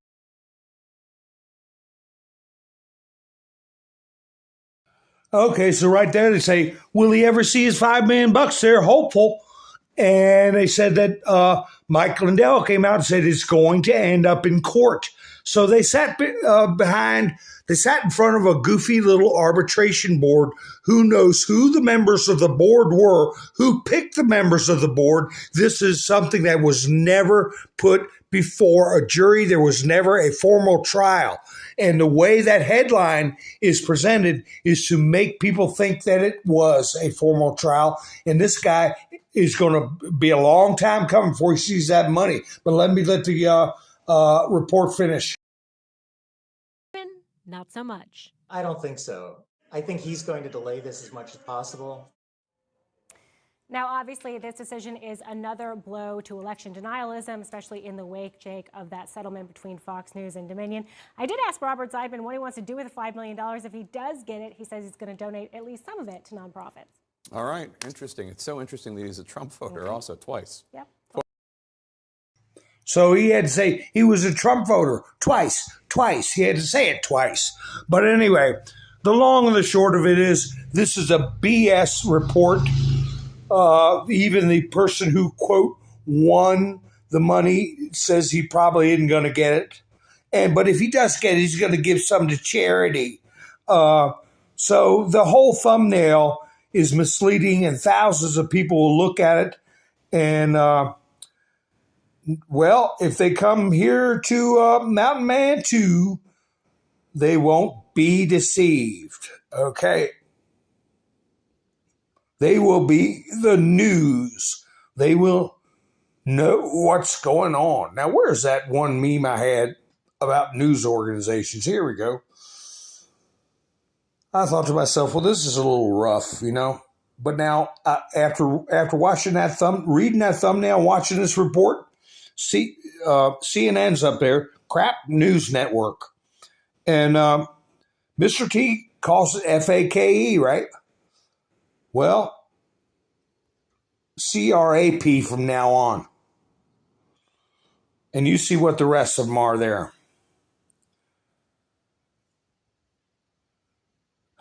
Okay, so right there they say, will he ever see his $5 million bucks? They're hopeful. And they said that Mike Lindell came out and said it's going to end up in court. So they sat they sat in front of a goofy little arbitration board. Who knows who the members of the board were, who picked the members of the board. This is something that was never put before a jury. There was never a formal trial. And the way that headline is presented is to make people think that it was a formal trial. And this guy is going to be a long time coming before he sees that money. But let the report finish. Not so much. I don't think so. I think he's going to delay this as much as possible. Now, obviously, this decision is another blow to election denialism, especially in the wake, Jake, of that settlement between Fox News and Dominion. I did ask Robert Zeidman what he wants to do with the $5 million. If he does get it, he says he's going to donate at least some of it to nonprofits. All right, interesting. It's so interesting that he's a Trump voter also twice. Yep. So he had to say he was a Trump voter twice. He had to say it twice. But anyway, the long and the short of it is this is a BS report. Even the person who, quote, won the money says he probably isn't going to get it. But if he does get it, he's going to give some to charity. So the whole thumbnail is misleading, and thousands of people will look at it. And, well, if they come here to Mountain Man 2, they won't be deceived. Okay? They will be the news. They will know what's going on. Now, where's that one meme I had about news organizations? Here we go. I thought to myself, well, this is a little rough, you know. But now, after watching that reading that thumbnail, watching this report, CNN's up there, crap news network, and Mr. T calls it FAKE, right? Well, CRAP from now on, and you see what the rest of them are there.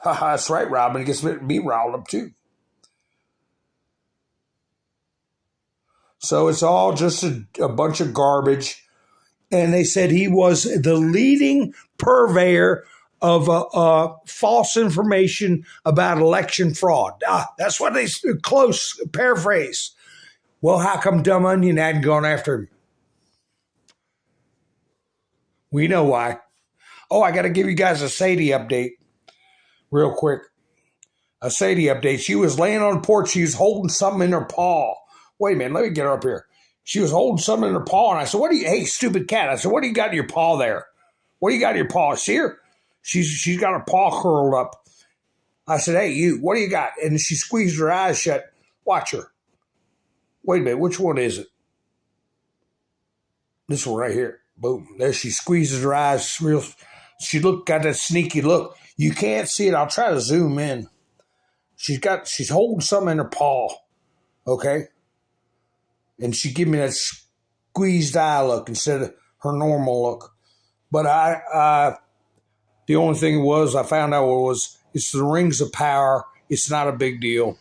That's right, Robin gets me riled up too. So it's all just a bunch of garbage. And they said he was the leading purveyor of false information about election fraud. That's what they close paraphrase. Well, how come Dumb Onion hadn't gone after him? We know why. Oh, I got to give you guys a Sadie update real quick. A Sadie update. She was laying on the porch. She was holding something in her paw. Wait a minute, let me get her up here. She was holding something in her paw, and I said, hey, stupid cat. I said, what do you got in your paw there? What do you got in your paw? See her? She's got her paw curled up. I said, hey, you, what do you got? And she squeezed her eyes shut. Watch her. Wait a minute, which one is it? This one right here. Boom. There she squeezes her eyes real. She got that sneaky look. You can't see it. I'll try to zoom in. She's holding something in her paw. Okay? And she gave me that squeezed eye look instead of her normal look. But the only thing I found out it's the rings of power. It's not a big deal.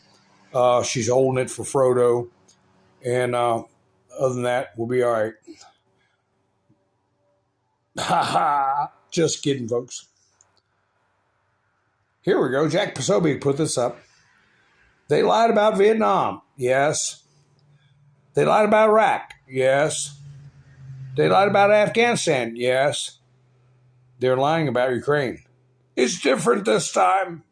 She's holding it for Frodo. And other than that, we'll be all right. Ha ha. Just kidding, folks. Here we go. Jack Posobiec put this up. They lied about Vietnam. Yes. They lied about Iraq. Yes. They lied about Afghanistan. Yes. They're lying about Ukraine. It's different this time.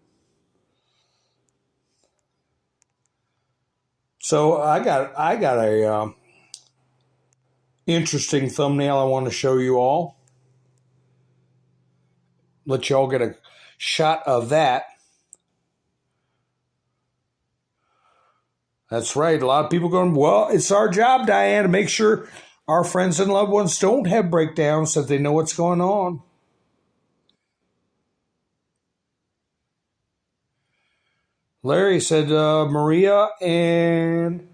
So I got a interesting thumbnail I want to show you all. Let y'all get a shot of that. That's right. A lot of people going, well, it's our job, Diane, to make sure our friends and loved ones don't have breakdowns so that they know what's going on. Larry said Maria and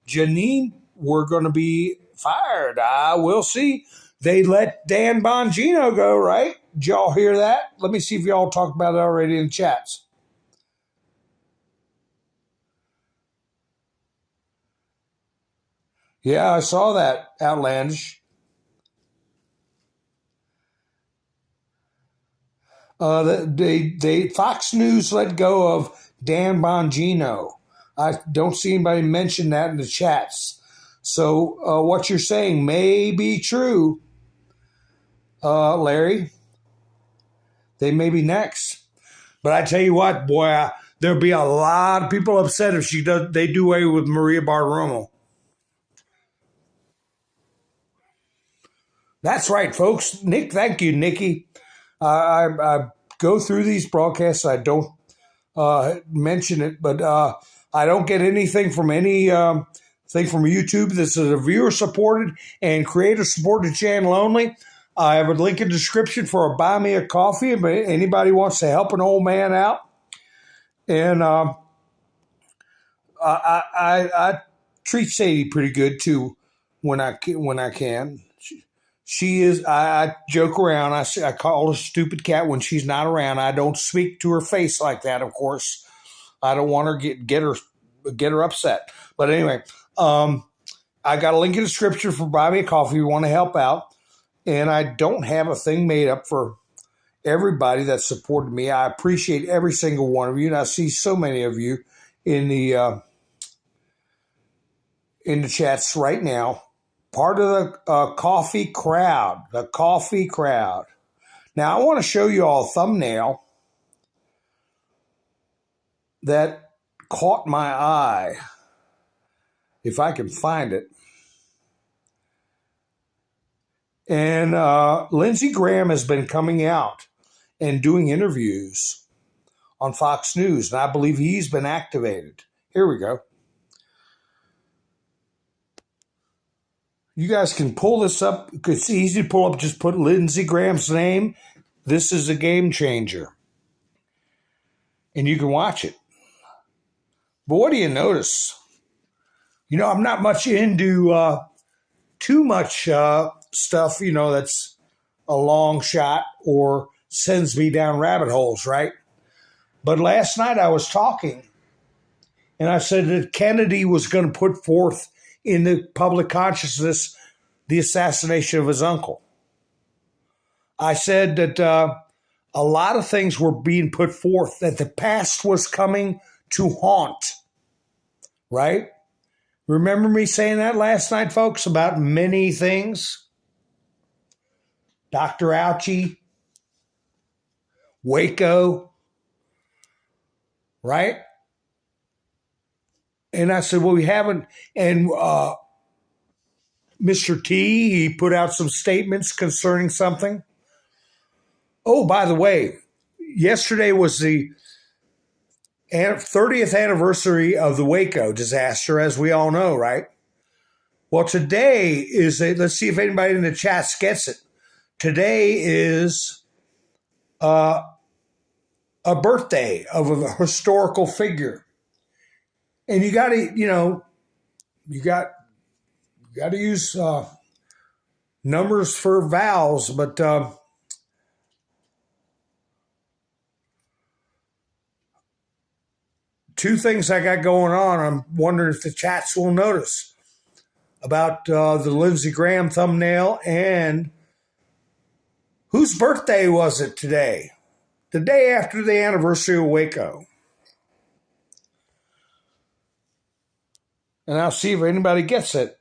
Janine were going to be fired. We'll see. They let Dan Bongino go, right? Did y'all hear that? Let me see if y'all talked about it already in the chats. Yeah, I saw that, outlandish. Fox News let go of Dan Bongino. I don't see anybody mention that in the chats. So what you're saying may be true, Larry. They may be next. But I tell you what, boy, there'll be a lot of people upset if they do away with Maria Bartiromo. That's right, folks. Nick, thank you, Nikki. I go through these broadcasts. I don't mention it, but I don't get anything from thing from YouTube. This is a viewer-supported and creator-supported channel only. I have a link in the description for a Buy Me a Coffee if anybody wants to help an old man out. And I treat Sadie pretty good too when I can. She is. I joke around. I call her stupid cat when she's not around. I don't speak to her face like that. Of course, I don't want her get her upset. But anyway, I got a link in the description for Buy Me a Coffee if you want to help out. And I don't have a thing made up for everybody that supported me. I appreciate every single one of you, and I see so many of you in the chats right now. Part of the coffee crowd, the coffee crowd. Now, I want to show you all a thumbnail that caught my eye, if I can find it. And Lindsey Graham has been coming out and doing interviews on Fox News, and I believe he's been activated. Here we go. You guys can pull this up. It's easy to pull up. Just put Lindsey Graham's name. This is a game changer. And you can watch it. But what do you notice? You know, I'm not much into too much stuff, you know, that's a long shot or sends me down rabbit holes, right? But last night I was talking, and I said that Kennedy was going to put forth in the public consciousness the assassination of his uncle. I said that a lot of things were being put forth, that the past was coming to haunt, right? Remember me saying that last night, folks, about many things? Dr. Ouchie, Waco, right? And I said, well, we haven't. And Mr. T, he put out some statements concerning something. Oh, by the way, yesterday was the 30th anniversary of the Waco disaster, as we all know, right? Well, today is, let's see if anybody in the chats gets it. Today is a birthday of a historical figure. And you got to, you know, you got to use numbers for vowels, but two things I got going on. I'm wondering if the chats will notice about the Lindsey Graham thumbnail, and whose birthday was it today? The day after the anniversary of Waco. And I'll see if anybody gets it.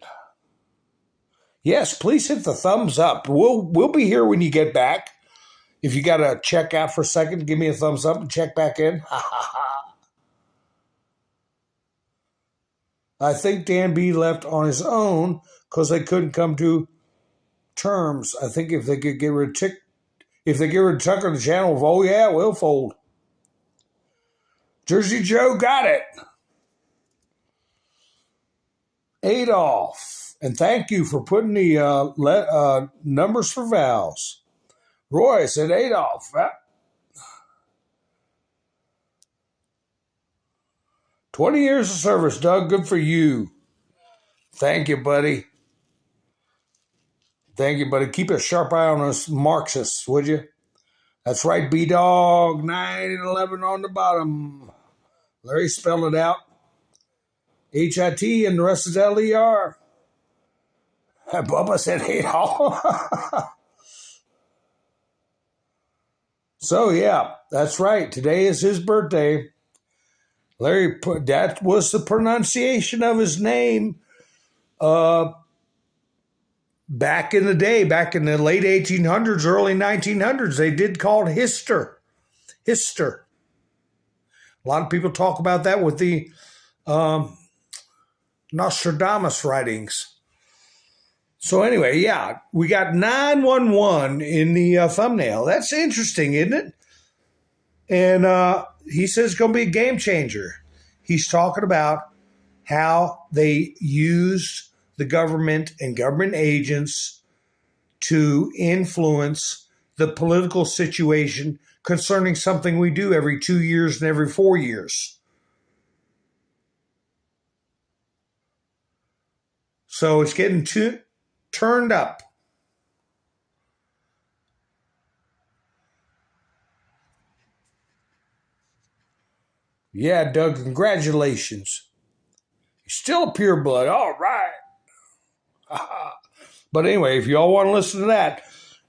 Yes, please hit the thumbs up. We'll be here when you get back. If you got to check out for a second, give me a thumbs up and check back in. Ha ha ha. I think Dan B left on his own because they couldn't come to terms. I think if they could get rid of Tucker, the channel will fold. Yeah, we'll fold. Jersey Joe got it. Adolf, and thank you for putting the numbers for vowels. Roy said Adolf. 20 years of service, Doug. Good for you. Thank you, buddy. Thank you, buddy. Keep a sharp eye on us Marxists, would you? That's right, B-Dog. 9 and 11 on the bottom. Larry spelled it out. H-I-T and the rest is L-E-R. Bubba said Adolf. So, yeah, that's right. Today is his birthday. Larry, that was the pronunciation of his name back in the day, back in the late 1800s, early 1900s. They did call it Hister. Hister. A lot of people talk about that with the Nostradamus writings. So anyway, yeah, we got 911 in the thumbnail. That's interesting, isn't it? And he says it's going to be a game changer. He's talking about how they used the government and government agents to influence the political situation concerning something we do every 2 years and every 4 years. So it's getting turned up. Yeah, Doug, congratulations. You're still a pureblood. All right. But anyway, if y'all want to listen to that,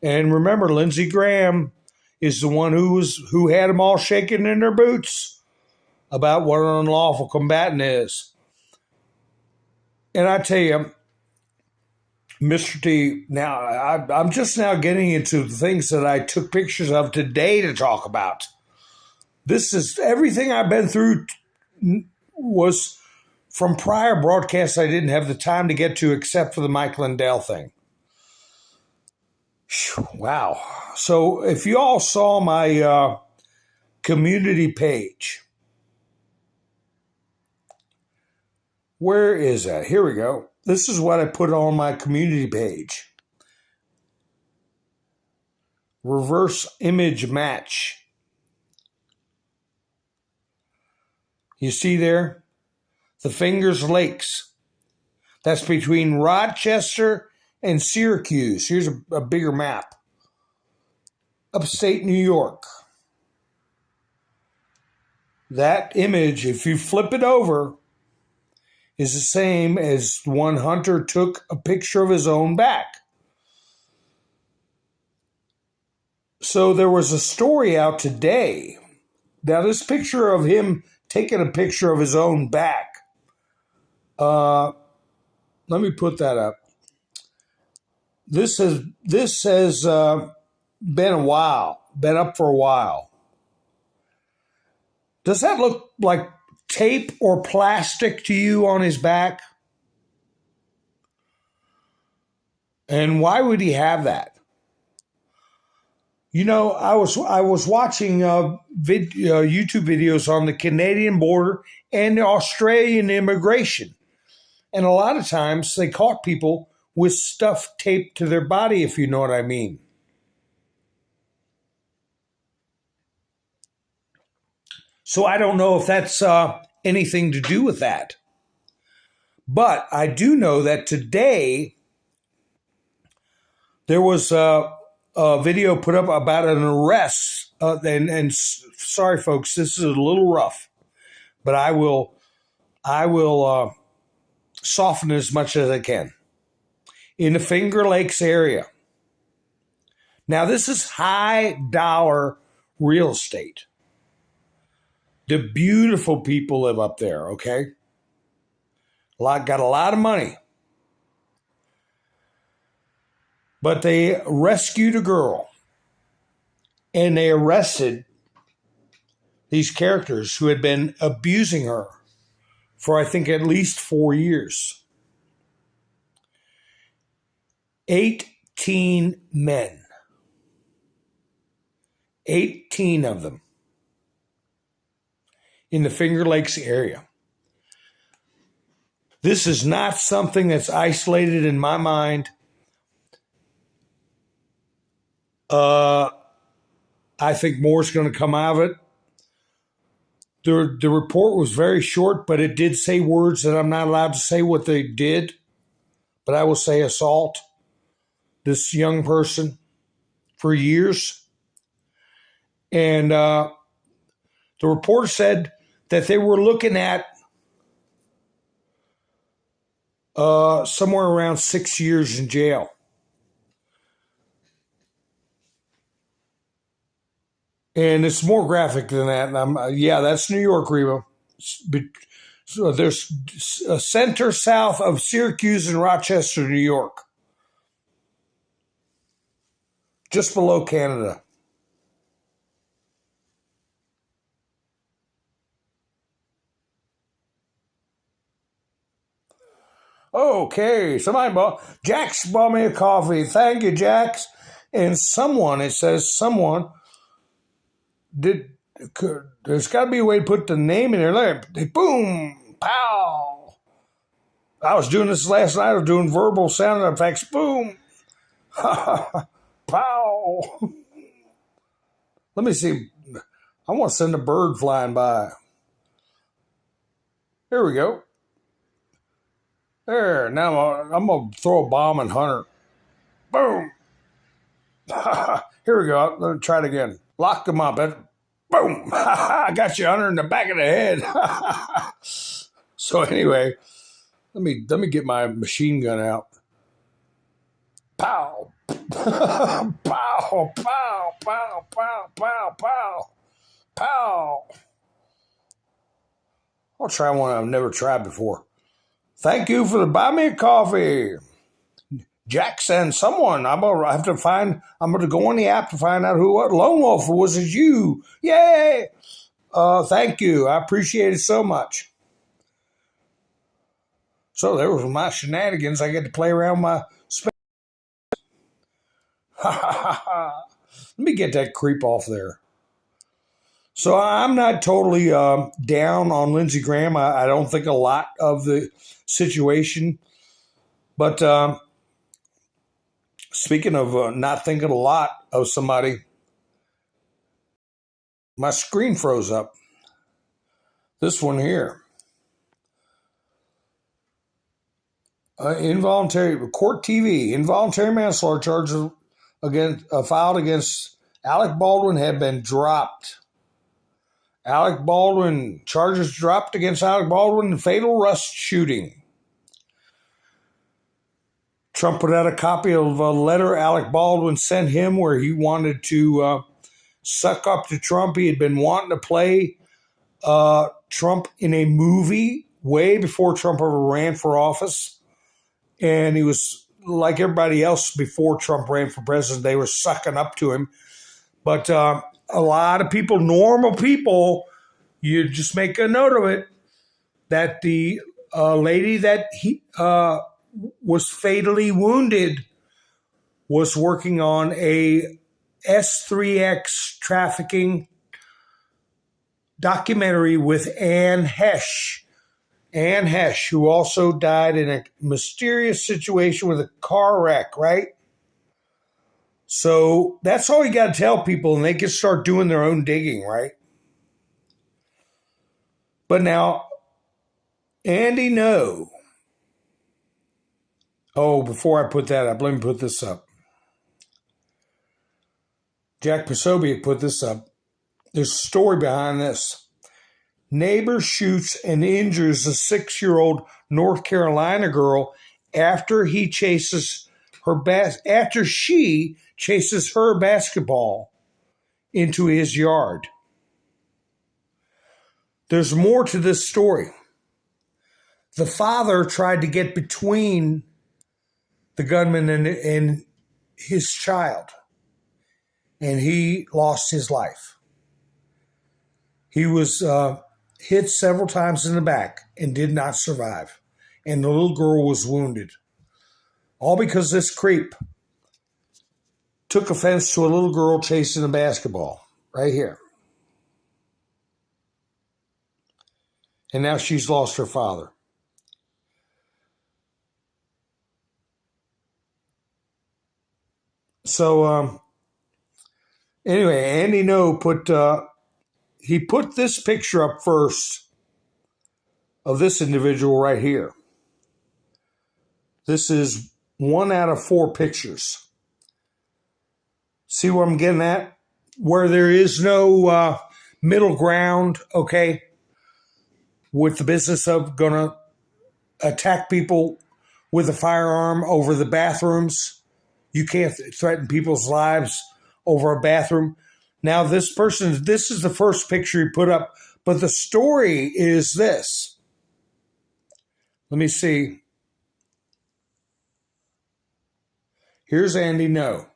and remember, Lindsey Graham is the one who had them all shaking in their boots about what an unlawful combatant is. And I tell you, Mr. T, now I'm just now getting into the things that I took pictures of today to talk about. This is everything I've been through was from prior broadcasts I didn't have the time to get to except for the Mike Lindell thing. Wow. So if you all saw my community page, where is that? Here we go. This is what I put on my community page. Reverse image match. You see there? The Fingers Lakes. That's between Rochester and Syracuse. Here's a bigger map. Upstate New York. That image, if you flip it over, is the same as one hunter took a picture of his own back. So there was a story out today. Now this picture of him taking a picture of his own back. Let me put that up. This has been up for a while. Does that look like tape or plastic to you on his back? And why would he have that? You know, I was watching YouTube videos on the Canadian border and the Australian immigration. And a lot of times they caught people with stuff taped to their body, if you know what I mean. So I don't know if that's anything to do with that. But I do know that today there was a video put up about an arrest. And sorry, folks, this is a little rough. But I will soften it as much as I can. In the Finger Lakes area. Now, this is high dollar real estate. The beautiful people live up there, okay? Got a lot of money. But they rescued a girl. And they arrested these characters who had been abusing her for, I think, at least 4 years. 18 men. 18 of them. In the Finger Lakes area. This is not something that's isolated in my mind. I think more is going to come out of it. The report was very short, but it did say words that I'm not allowed to say what they did. But I will say assault this young person for years. And the reporter said that they were looking at somewhere around 6 years in jail. And it's more graphic than that. And that's New York, Reba. So there's a center south of Syracuse and Rochester, New York. Just below Canada. Okay, Jax bought me a coffee. Thank you, Jax. And someone there's got to be a way to put the name in there. Like, boom, pow. I was doing this last night. I was doing verbal sound effects. Boom, pow. Let me see. I want to send a bird flying by. Here we go. There, now I'm going to throw a bomb at Hunter. Boom. Here we go. Let me try it again. Locked him up. Boom. I got you, Hunter, in the back of the head. So anyway, let me get my machine gun out. Pow. Pow, pow, pow, pow, pow, pow. Pow. I'll try one I've never tried before. Thank you for the buy me a coffee. Jackson, someone. I'm going to go on the app to find out what Lone Wolf was. It you? Yay! Thank you. I appreciate it so much. So there was my shenanigans. I get to play around my space. Let me get that creep off there. So I'm not totally down on Lindsey Graham. I don't think a lot of the situation. But speaking of not thinking a lot of somebody, my screen froze up. This one here. Involuntary court TV, involuntary manslaughter charges filed against Alec Baldwin have been dropped. Charges dropped against Alec Baldwin in fatal Rust shooting. Trump put out a copy of a letter Alec Baldwin sent him where he wanted to suck up to Trump. He had been wanting to play Trump in a movie way before Trump ever ran for office. And he was like everybody else before Trump ran for president. They were sucking up to him. But a lot of people, normal people, you just make a note of it, that the lady that he was fatally wounded was working on a S3X trafficking documentary with Anne Hesh. Anne Hesh, who also died in a mysterious situation with a car wreck, right? So that's all you got to tell people, and they can start doing their own digging, right? But now, Andy No. Oh, before I put that up, let me put this up. Jack Posobiec put this up. There's a story behind this. Neighbor shoots and injures a 6-year-old North Carolina girl after she chases her basketball into his yard. There's more to this story. The father tried to get between the gunman and his child, and he lost his life. He was hit several times in the back and did not survive. And the little girl was wounded. All because this creep took offense to a little girl chasing a basketball right here. And now she's lost her father. So, anyway, Andy No put this picture up first of this individual right here. This is 1 out of 4 pictures. See what I'm getting at? Where there is no middle ground, okay, with the business of going to attack people with a firearm over the bathrooms. You can't threaten people's lives over a bathroom. Now, this is the first picture he put up, but the story is this. Let me see. Here's Andy No.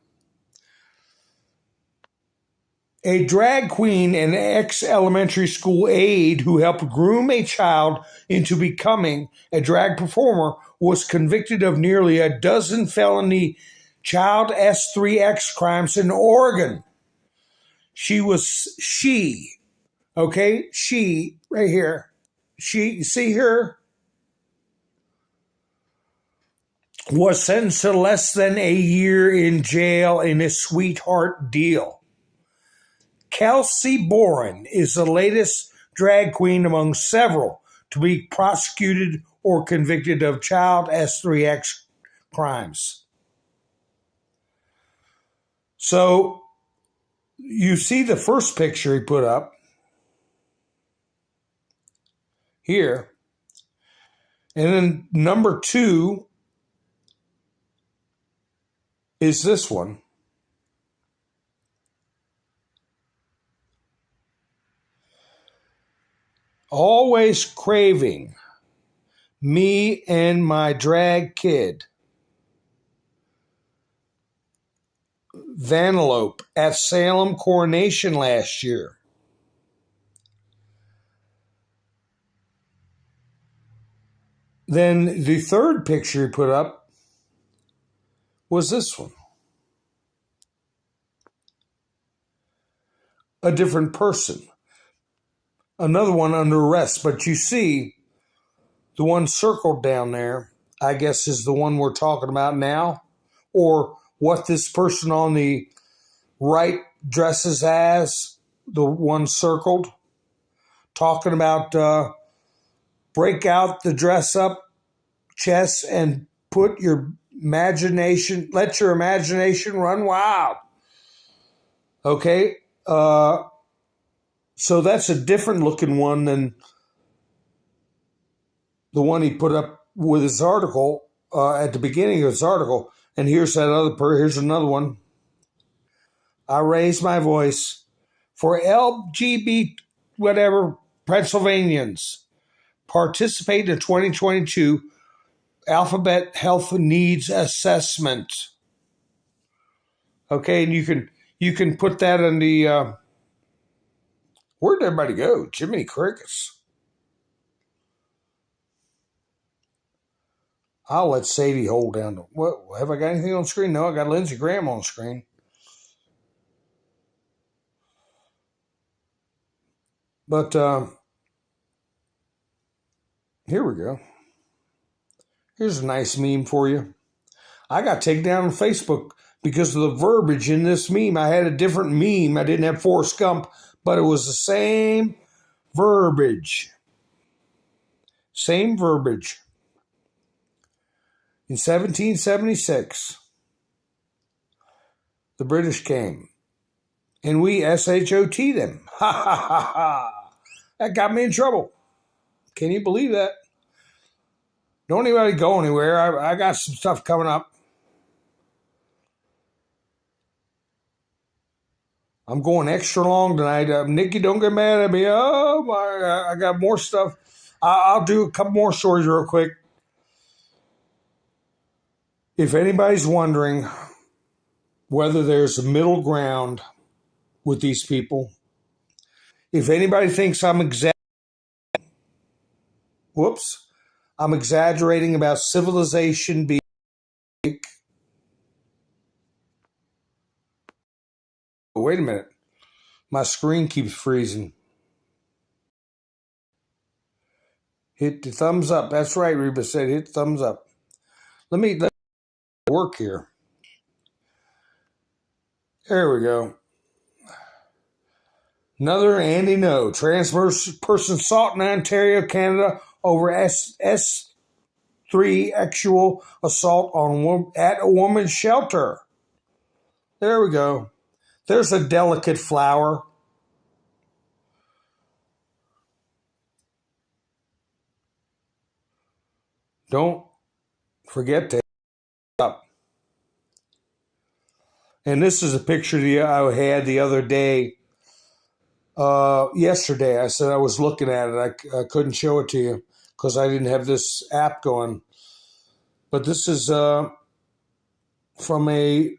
A drag queen and ex-elementary school aide who helped groom a child into becoming a drag performer was convicted of nearly a dozen felony child S3X crimes in Oregon. She, right here. You see her? Was sentenced to less than a year in jail in a sweetheart deal. Kelsey Boren is the latest drag queen among several to be prosecuted or convicted of child S3X crimes. So you see the first picture he put up here. And then number 2 is this one. Always craving me and my drag kid. Vanellope at Salem coronation last year. Then the third picture he put up was this one. A different person. Another one under arrest. But you see, the one circled down there, I guess, is the one we're talking about now, or what this person on the right dresses as, the one circled, talking about break out the dress up chest and put your imagination, let your imagination run wild. Okay, so that's a different looking one than the one he put up with his article at the beginning of his article. And here's that other. Here's another one. I raise my voice for LGBT whatever Pennsylvanians participate in 2022 Alphabet Health Needs Assessment. Okay, and you can put that in the. Where'd everybody go? Jiminy Crickets. I'll let Sadie hold down the. What have I got anything on screen? No, I got Lindsey Graham on screen. But here we go. Here's a nice meme for you. I got taken down on Facebook because of the verbiage in this meme. I had a different meme. I didn't have Forrest Gump, but it was the same verbiage. Same verbiage. In 1776, the British came, and we SHOT them. Ha ha ha ha. That got me in trouble. Can you believe that? Don't anybody go anywhere. I got some stuff coming up. I'm going extra long tonight. Nikki, don't get mad at me. Oh, my, I got more stuff. I'll do a couple more stories real quick. If anybody's wondering whether there's a middle ground with these people, if anybody thinks I'm exaggerating about civilization being. Wait a minute. My screen keeps freezing. Hit the thumbs up. That's right, Reba said hit thumbs up. Let me work here. There we go. Another Andy No. Trans person sought in Ontario, Canada over S3 sexual assault at a woman's shelter. There we go. There's a delicate flower. Don't forget to up. And this is a picture I had the other day. Yesterday, I said I was looking at it. I couldn't show it to you because I didn't have this app going. But this is from a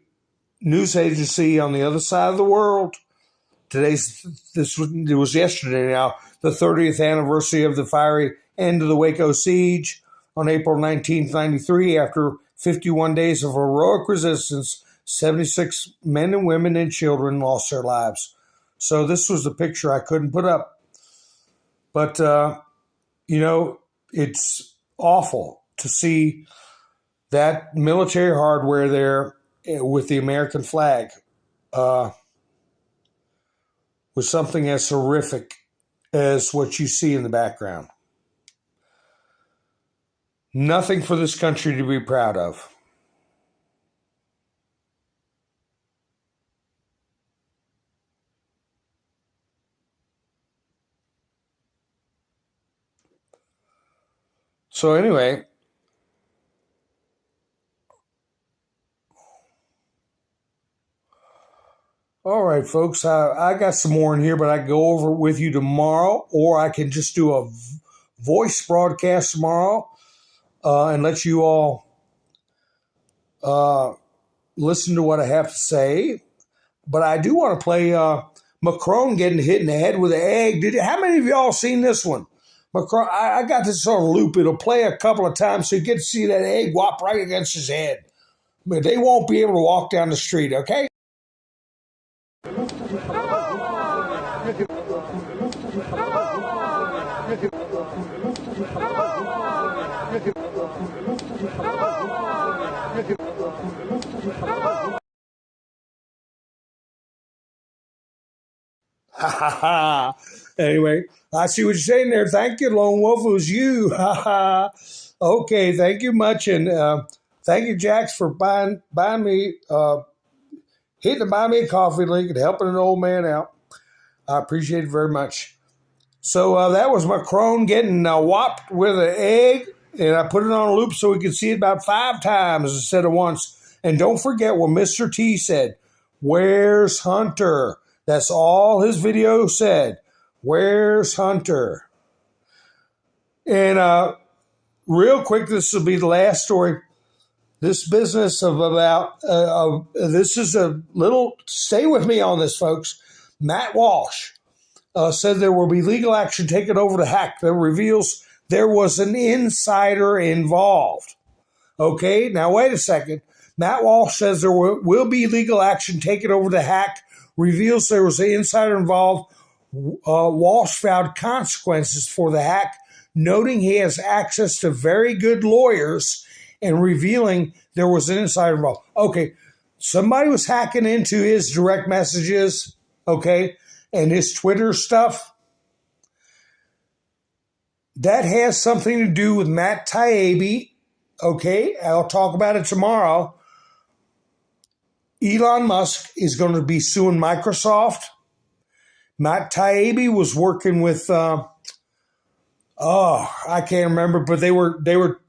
news agency on the other side of the world. It was yesterday now, the 30th anniversary of the fiery end of the Waco siege on April 1993. After 51 days of heroic resistance, 76 men and women and children lost their lives. So this was the picture I couldn't put up. But, it's awful to see that military hardware there with the American flag with something as horrific as what you see in the background. Nothing for this country to be proud of. So anyway, all right, folks, I got some more in here, but I can go over it with you tomorrow, or I can just do a voice broadcast tomorrow and let you all listen to what I have to say. But I do want to play Macron getting hit in the head with an egg. How many of y'all seen this one? Macron, I got this on loop. It'll play a couple of times so you get to see that egg whop right against his head. But they won't be able to walk down the street, okay? Ha ha ha. Anyway, I see what you're saying there. Thank you, Lone Wolf. It was you. Ha ha. Okay, thank you much. And thank you, Jax, for buying me, hitting the buy me a coffee link and helping an old man out. I appreciate it very much. So that was Macron getting whopped with an egg, and I put it on a loop so we could see it about 5 times instead of once. And don't forget what Mr. T said. Where's Hunter? That's all his video said. Where's Hunter? And real quick, this will be the last story. This business of about, this is a little, stay with me on this, folks. Matt Walsh said there will be legal action taken over the hack that reveals there was an insider involved. Okay, now wait a second. Matt Walsh says there will be legal action taken over the hack, reveals there was an insider involved. Walsh found consequences for the hack, noting he has access to very good lawyers and revealing there was an insider involved. Okay, somebody was hacking into his direct messages, okay, and his Twitter stuff. That has something to do with Matt Taibbi, okay? I'll talk about it tomorrow. Elon Musk is going to be suing Microsoft. Matt Taibbi was working with, I can't remember, but they were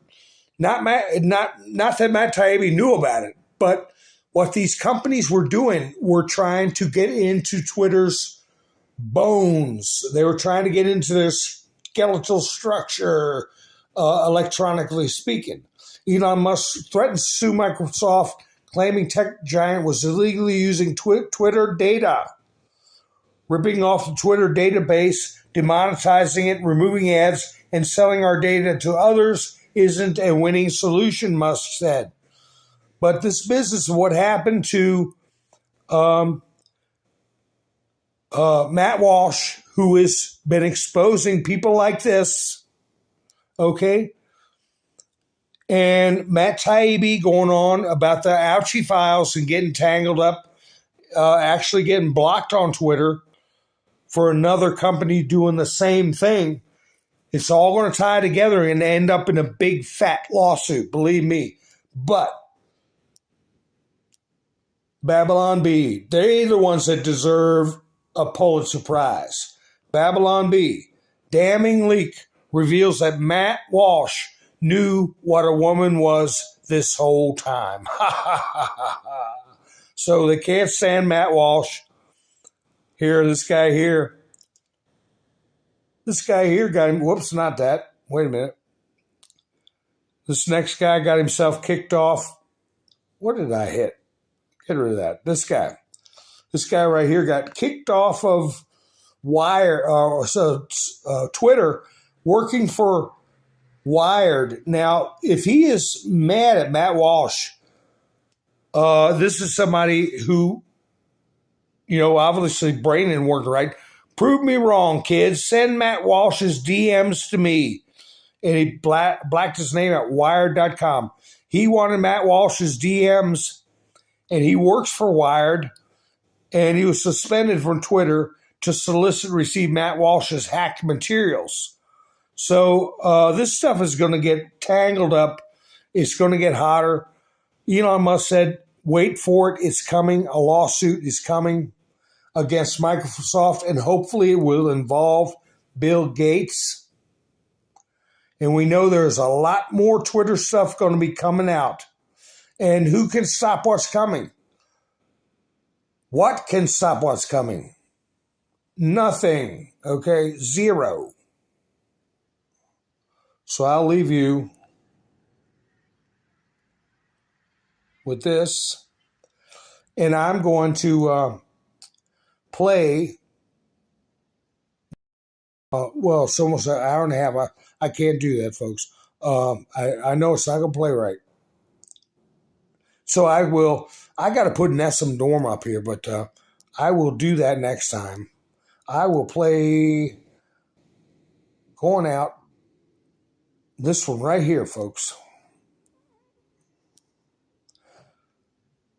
not that Matt Taibbi knew about it, but what these companies were doing were trying to get into Twitter's bones. They were trying to get into their skeletal structure, electronically speaking. Elon Musk threatened to sue Microsoft, claiming tech giant was illegally using Twitter data, ripping off the Twitter database, demonetizing it, removing ads, and selling our data to others isn't a winning solution, Musk said. But this business of what happened to Matt Walsh, who has been exposing people like this, okay, and Matt Taibbi going on about the Ouchie files and getting tangled up, actually getting blocked on Twitter for another company doing the same thing. It's all going to tie together and end up in a big fat lawsuit, believe me. But Babylon Bee, they're the ones that deserve a Pulitzer Prize. Babylon Bee, damning leak reveals that Matt Walsh knew what a woman was this whole time. So they can't stand Matt Walsh. Here, this guy here. This guy here got him, whoops, not that. Wait a minute. This next guy got himself kicked off. What did I hit? Get rid of that. This guy right here got kicked off of Twitter, working for Wired. Now, if he is mad at Matt Walsh, this is somebody who, obviously brain didn't work right. Prove me wrong, kids. Send Matt Walsh's DMs to me. And he blacked his name at Wired.com. He wanted Matt Walsh's DMs, and he works for Wired, and he was suspended from Twitter to solicit and receive Matt Walsh's hacked materials. So this stuff is going to get tangled up. It's going to get hotter. Elon Musk said, wait for it. It's coming. A lawsuit is coming against Microsoft, and hopefully it will involve Bill Gates. And we know there's a lot more Twitter stuff going to be coming out. And who can stop what's coming? What can stop what's coming? Nothing. Okay? Zero. So I'll leave you with this. And I'm going to play. Well, it's almost an hour and a half. I can't do that, folks. I know it's not going to play right. So I got to put Nessum Dorm up here, but I will do that next time. I will play Going Out. This one right here, folks.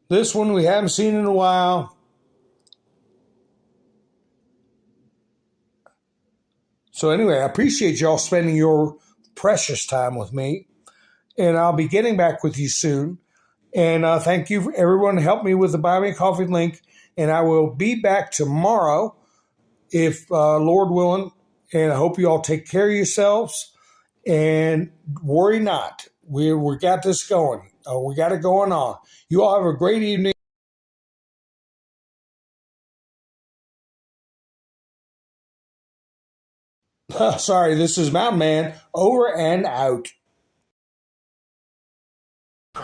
This one we haven't seen in a while. So anyway, I appreciate y'all spending your precious time with me. And I'll be getting back with you soon. And thank you for everyone who helped me with the Buy Me a Coffee link. And I will be back tomorrow, if Lord willing. And I hope you all take care of yourselves. And worry not. We got this going. We got it going on. You all have a great evening. Sorry, this is Mountain Man, over and out. You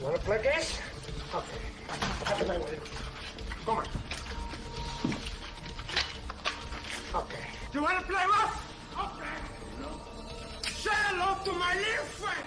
want to play this? Okay. Have a night with it. Come on. Okay. You want to play rough? Okay. Say hello to my little friend.